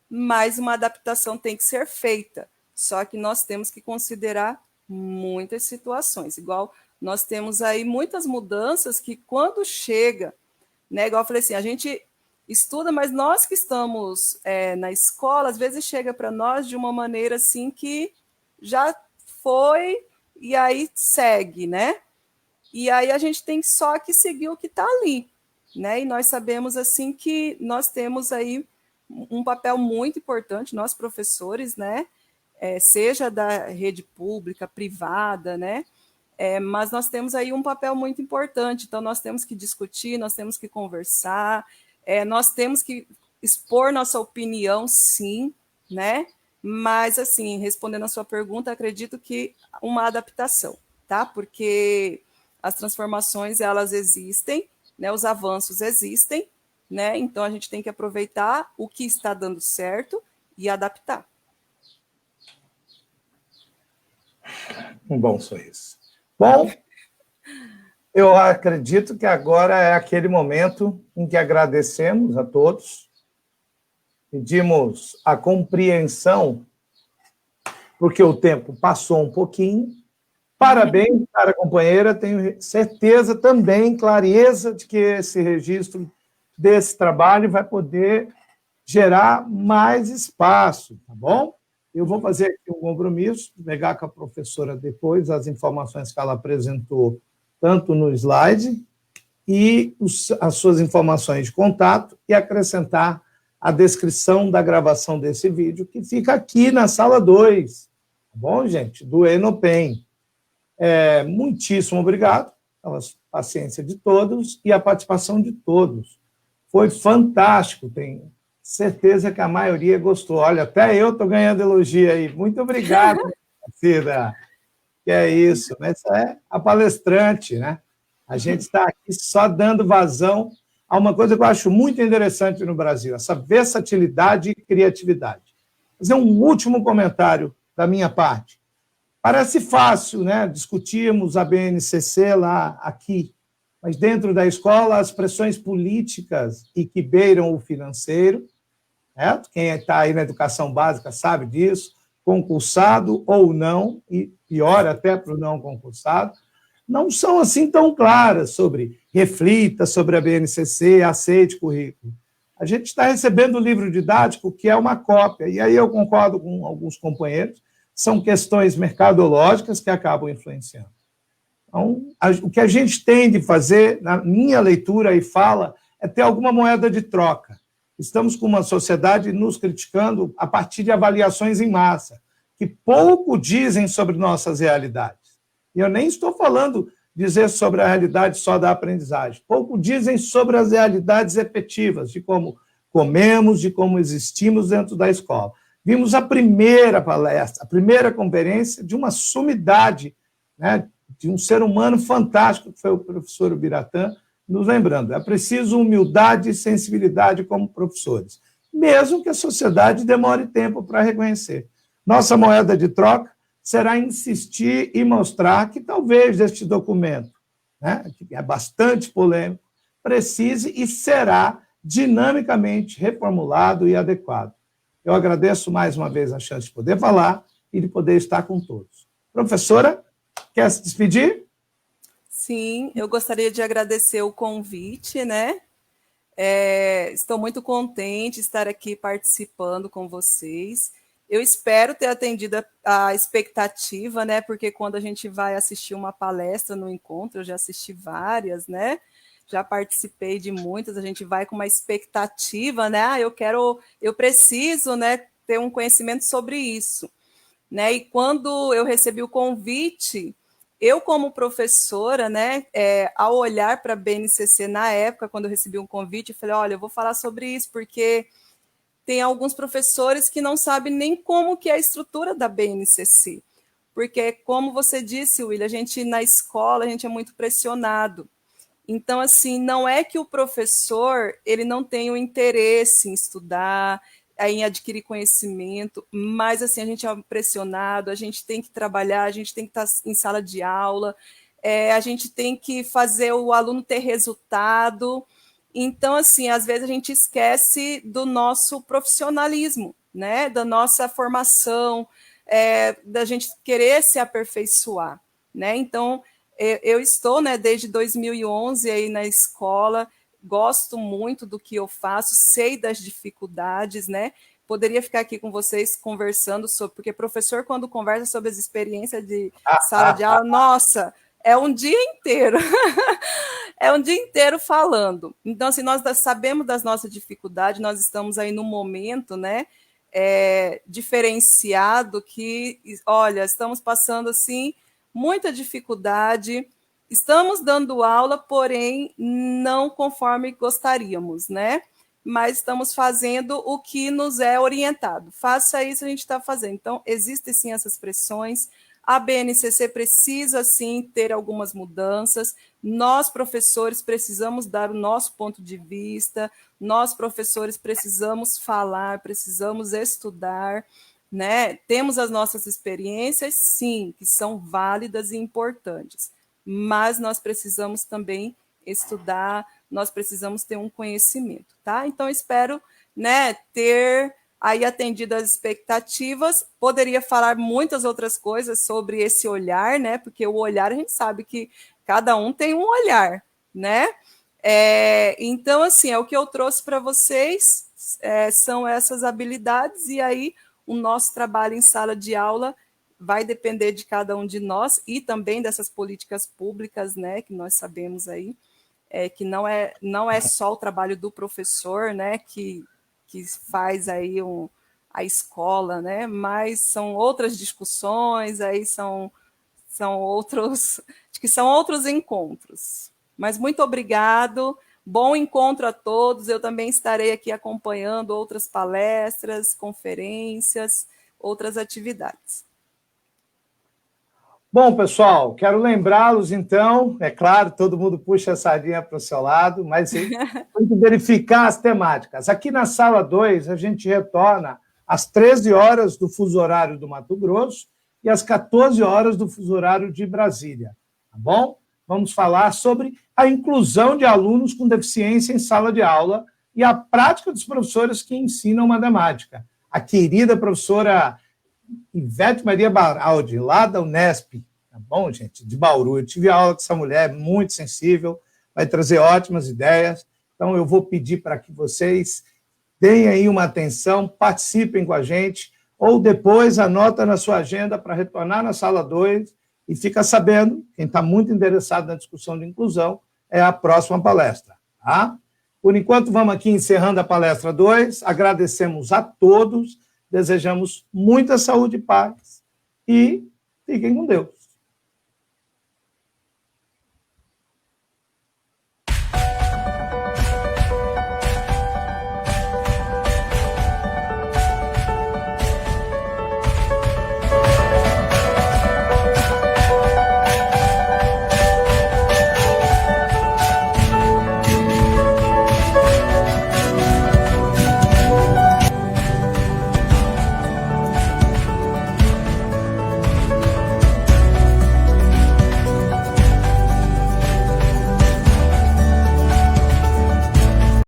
mas uma adaptação tem que ser feita, só que nós temos que considerar muitas situações, igual nós temos aí muitas mudanças que quando chega, né, igual eu falei assim, a gente estuda, mas nós que estamos na escola, às vezes chega para nós de uma maneira assim que já foi e aí segue, né? E aí a gente tem só que seguir o que está ali, né? E nós sabemos assim que nós temos aí um papel muito importante, nós professores, né? Seja da rede pública, privada, né? Mas nós temos aí um papel muito importante, então nós temos que discutir, nós temos que conversar, nós temos que expor nossa opinião, sim, né? Mas, assim, respondendo a sua pergunta, acredito que uma adaptação, tá? Porque as transformações, elas existem, né? Os avanços existem, né? Então, a gente tem que aproveitar o que está dando certo e adaptar. Um bom sorriso. Bom, eu acredito que agora é aquele momento em que agradecemos a todos, pedimos a compreensão, porque o tempo passou um pouquinho. Parabéns, cara companheira, tenho certeza também, clareza de que esse registro desse trabalho vai poder gerar mais espaço, tá bom? Eu vou fazer aqui um compromisso, pegar com a professora depois as informações que ela apresentou, tanto no slide, e as suas informações de contato, e acrescentar a descrição da gravação desse vídeo, que fica aqui na sala 2, tá bom, gente? Do Enopen. Muitíssimo obrigado pela paciência de todos e a participação de todos. Foi fantástico, tenho certeza que a maioria gostou. Olha, até eu estou ganhando elogio aí. Muito obrigado, Cida. Que é isso, mas é a palestrante, né? A gente está aqui só dando vazão a uma coisa que eu acho muito interessante no Brasil, essa versatilidade e criatividade. Vou fazer um último comentário da minha parte. Parece fácil, né? Discutirmos a BNCC lá, aqui, mas dentro da escola as pressões políticas e que beiram o financeiro, certo? Quem está aí na educação básica sabe disso, concursado ou não, e pior até para o não concursado, não são assim tão claras sobre reflita sobre a BNCC, aceite currículo. A gente está recebendo o livro didático, que é uma cópia, e aí eu concordo com alguns companheiros, são questões mercadológicas que acabam influenciando. Então, o que a gente tem de fazer, na minha leitura e fala, é ter alguma moeda de troca. Estamos com uma sociedade nos criticando a partir de avaliações em massa, que pouco dizem sobre nossas realidades. E eu nem estou falando dizer sobre a realidade só da aprendizagem. Pouco dizem sobre as realidades efetivas, de como comemos, de como existimos dentro da escola. Vimos a primeira palestra, a primeira conferência de uma sumidade, né, de um ser humano fantástico, que foi o professor Ubiratã, nos lembrando, é preciso humildade e sensibilidade como professores, mesmo que a sociedade demore tempo para reconhecer. Nossa moeda de troca será insistir e mostrar que talvez este documento, né, que é bastante polêmico, precise e será dinamicamente reformulado e adequado. Eu agradeço mais uma vez a chance de poder falar e de poder estar com todos. Professora, quer se despedir? Sim, eu gostaria de agradecer o convite, né? Estou muito contente de estar aqui participando com vocês. Eu espero ter atendido a expectativa, né? Porque quando a gente vai assistir uma palestra no encontro, eu já assisti várias, né? Já participei de muitas, a gente vai com uma expectativa, né? Eu preciso, né, ter um conhecimento sobre isso, né? E quando eu recebi o convite, eu, como professora, né, ao olhar para a BNCC na época, quando eu recebi um convite, eu falei, olha, eu vou falar sobre isso, porque tem alguns professores que não sabem nem como que é a estrutura da BNCC. Porque, como você disse, William, a gente na escola, a gente é muito pressionado. Então, assim, não é que o professor ele não tem o interesse em estudar, em adquirir conhecimento, mas assim, a gente é pressionado, a gente tem que trabalhar, a gente tem que estar em sala de aula, a gente tem que fazer o aluno ter resultado. Então, assim, às vezes a gente esquece do nosso profissionalismo, né? Da nossa formação, da gente querer se aperfeiçoar, né? Então, eu estou, né, desde 2011 aí na escola, gosto muito do que eu faço, sei das dificuldades, né? Poderia ficar aqui com vocês conversando sobre, porque professor, quando conversa sobre as experiências de sala de aula, nossa, é um dia inteiro. É um dia inteiro falando. Então, assim, nós sabemos das nossas dificuldades, nós estamos aí num momento, né, diferenciado que, olha, estamos passando, assim, muita dificuldade, estamos dando aula, porém, não conforme gostaríamos, né? Mas estamos fazendo o que nos é orientado. Faça isso, a gente está fazendo. Então, existem, sim, essas pressões. A BNCC precisa, sim, ter algumas mudanças. Nós, professores, precisamos dar o nosso ponto de vista. Nós, professores, precisamos falar, precisamos estudar, né? Temos as nossas experiências, sim, que são válidas e importantes, mas nós precisamos também estudar, nós precisamos ter um conhecimento, tá? Então, espero, né, ter aí atendido as expectativas. Poderia falar muitas outras coisas sobre esse olhar, né? Porque o olhar, a gente sabe que cada um tem um olhar, né? Então, assim, o que eu trouxe para vocês são essas habilidades, e aí o nosso trabalho em sala de aula vai depender de cada um de nós e também dessas políticas públicas, né, que nós sabemos aí, que não é só o trabalho do professor, né, que faz aí a escola, né, mas são outras discussões, aí são outros, acho que são outros encontros. Mas muito obrigado, bom encontro a todos, eu também estarei aqui acompanhando outras palestras, conferências, outras atividades. Bom, pessoal, quero lembrá-los, então, é claro, todo mundo puxa a sardinha para o seu lado, mas tem que verificar as temáticas. Aqui na sala 2, a gente retorna às 13 horas do fuso horário do Mato Grosso e às 14 horas do fuso horário de Brasília, tá bom? Vamos falar sobre a inclusão de alunos com deficiência em sala de aula e a prática dos professores que ensinam matemática. A querida professora Ivete Maria Baraldi, lá da Unesp, tá bom, gente? De Bauru. Eu tive aula com essa mulher, muito sensível, vai trazer ótimas ideias. Então, eu vou pedir para que vocês deem aí uma atenção, participem com a gente, ou depois anota na sua agenda para retornar na sala 2 E fica sabendo, quem está muito interessado na discussão de inclusão, é a próxima palestra. Tá? Por enquanto, vamos aqui encerrando a palestra 2. Agradecemos a todos, desejamos muita saúde e paz e fiquem com Deus.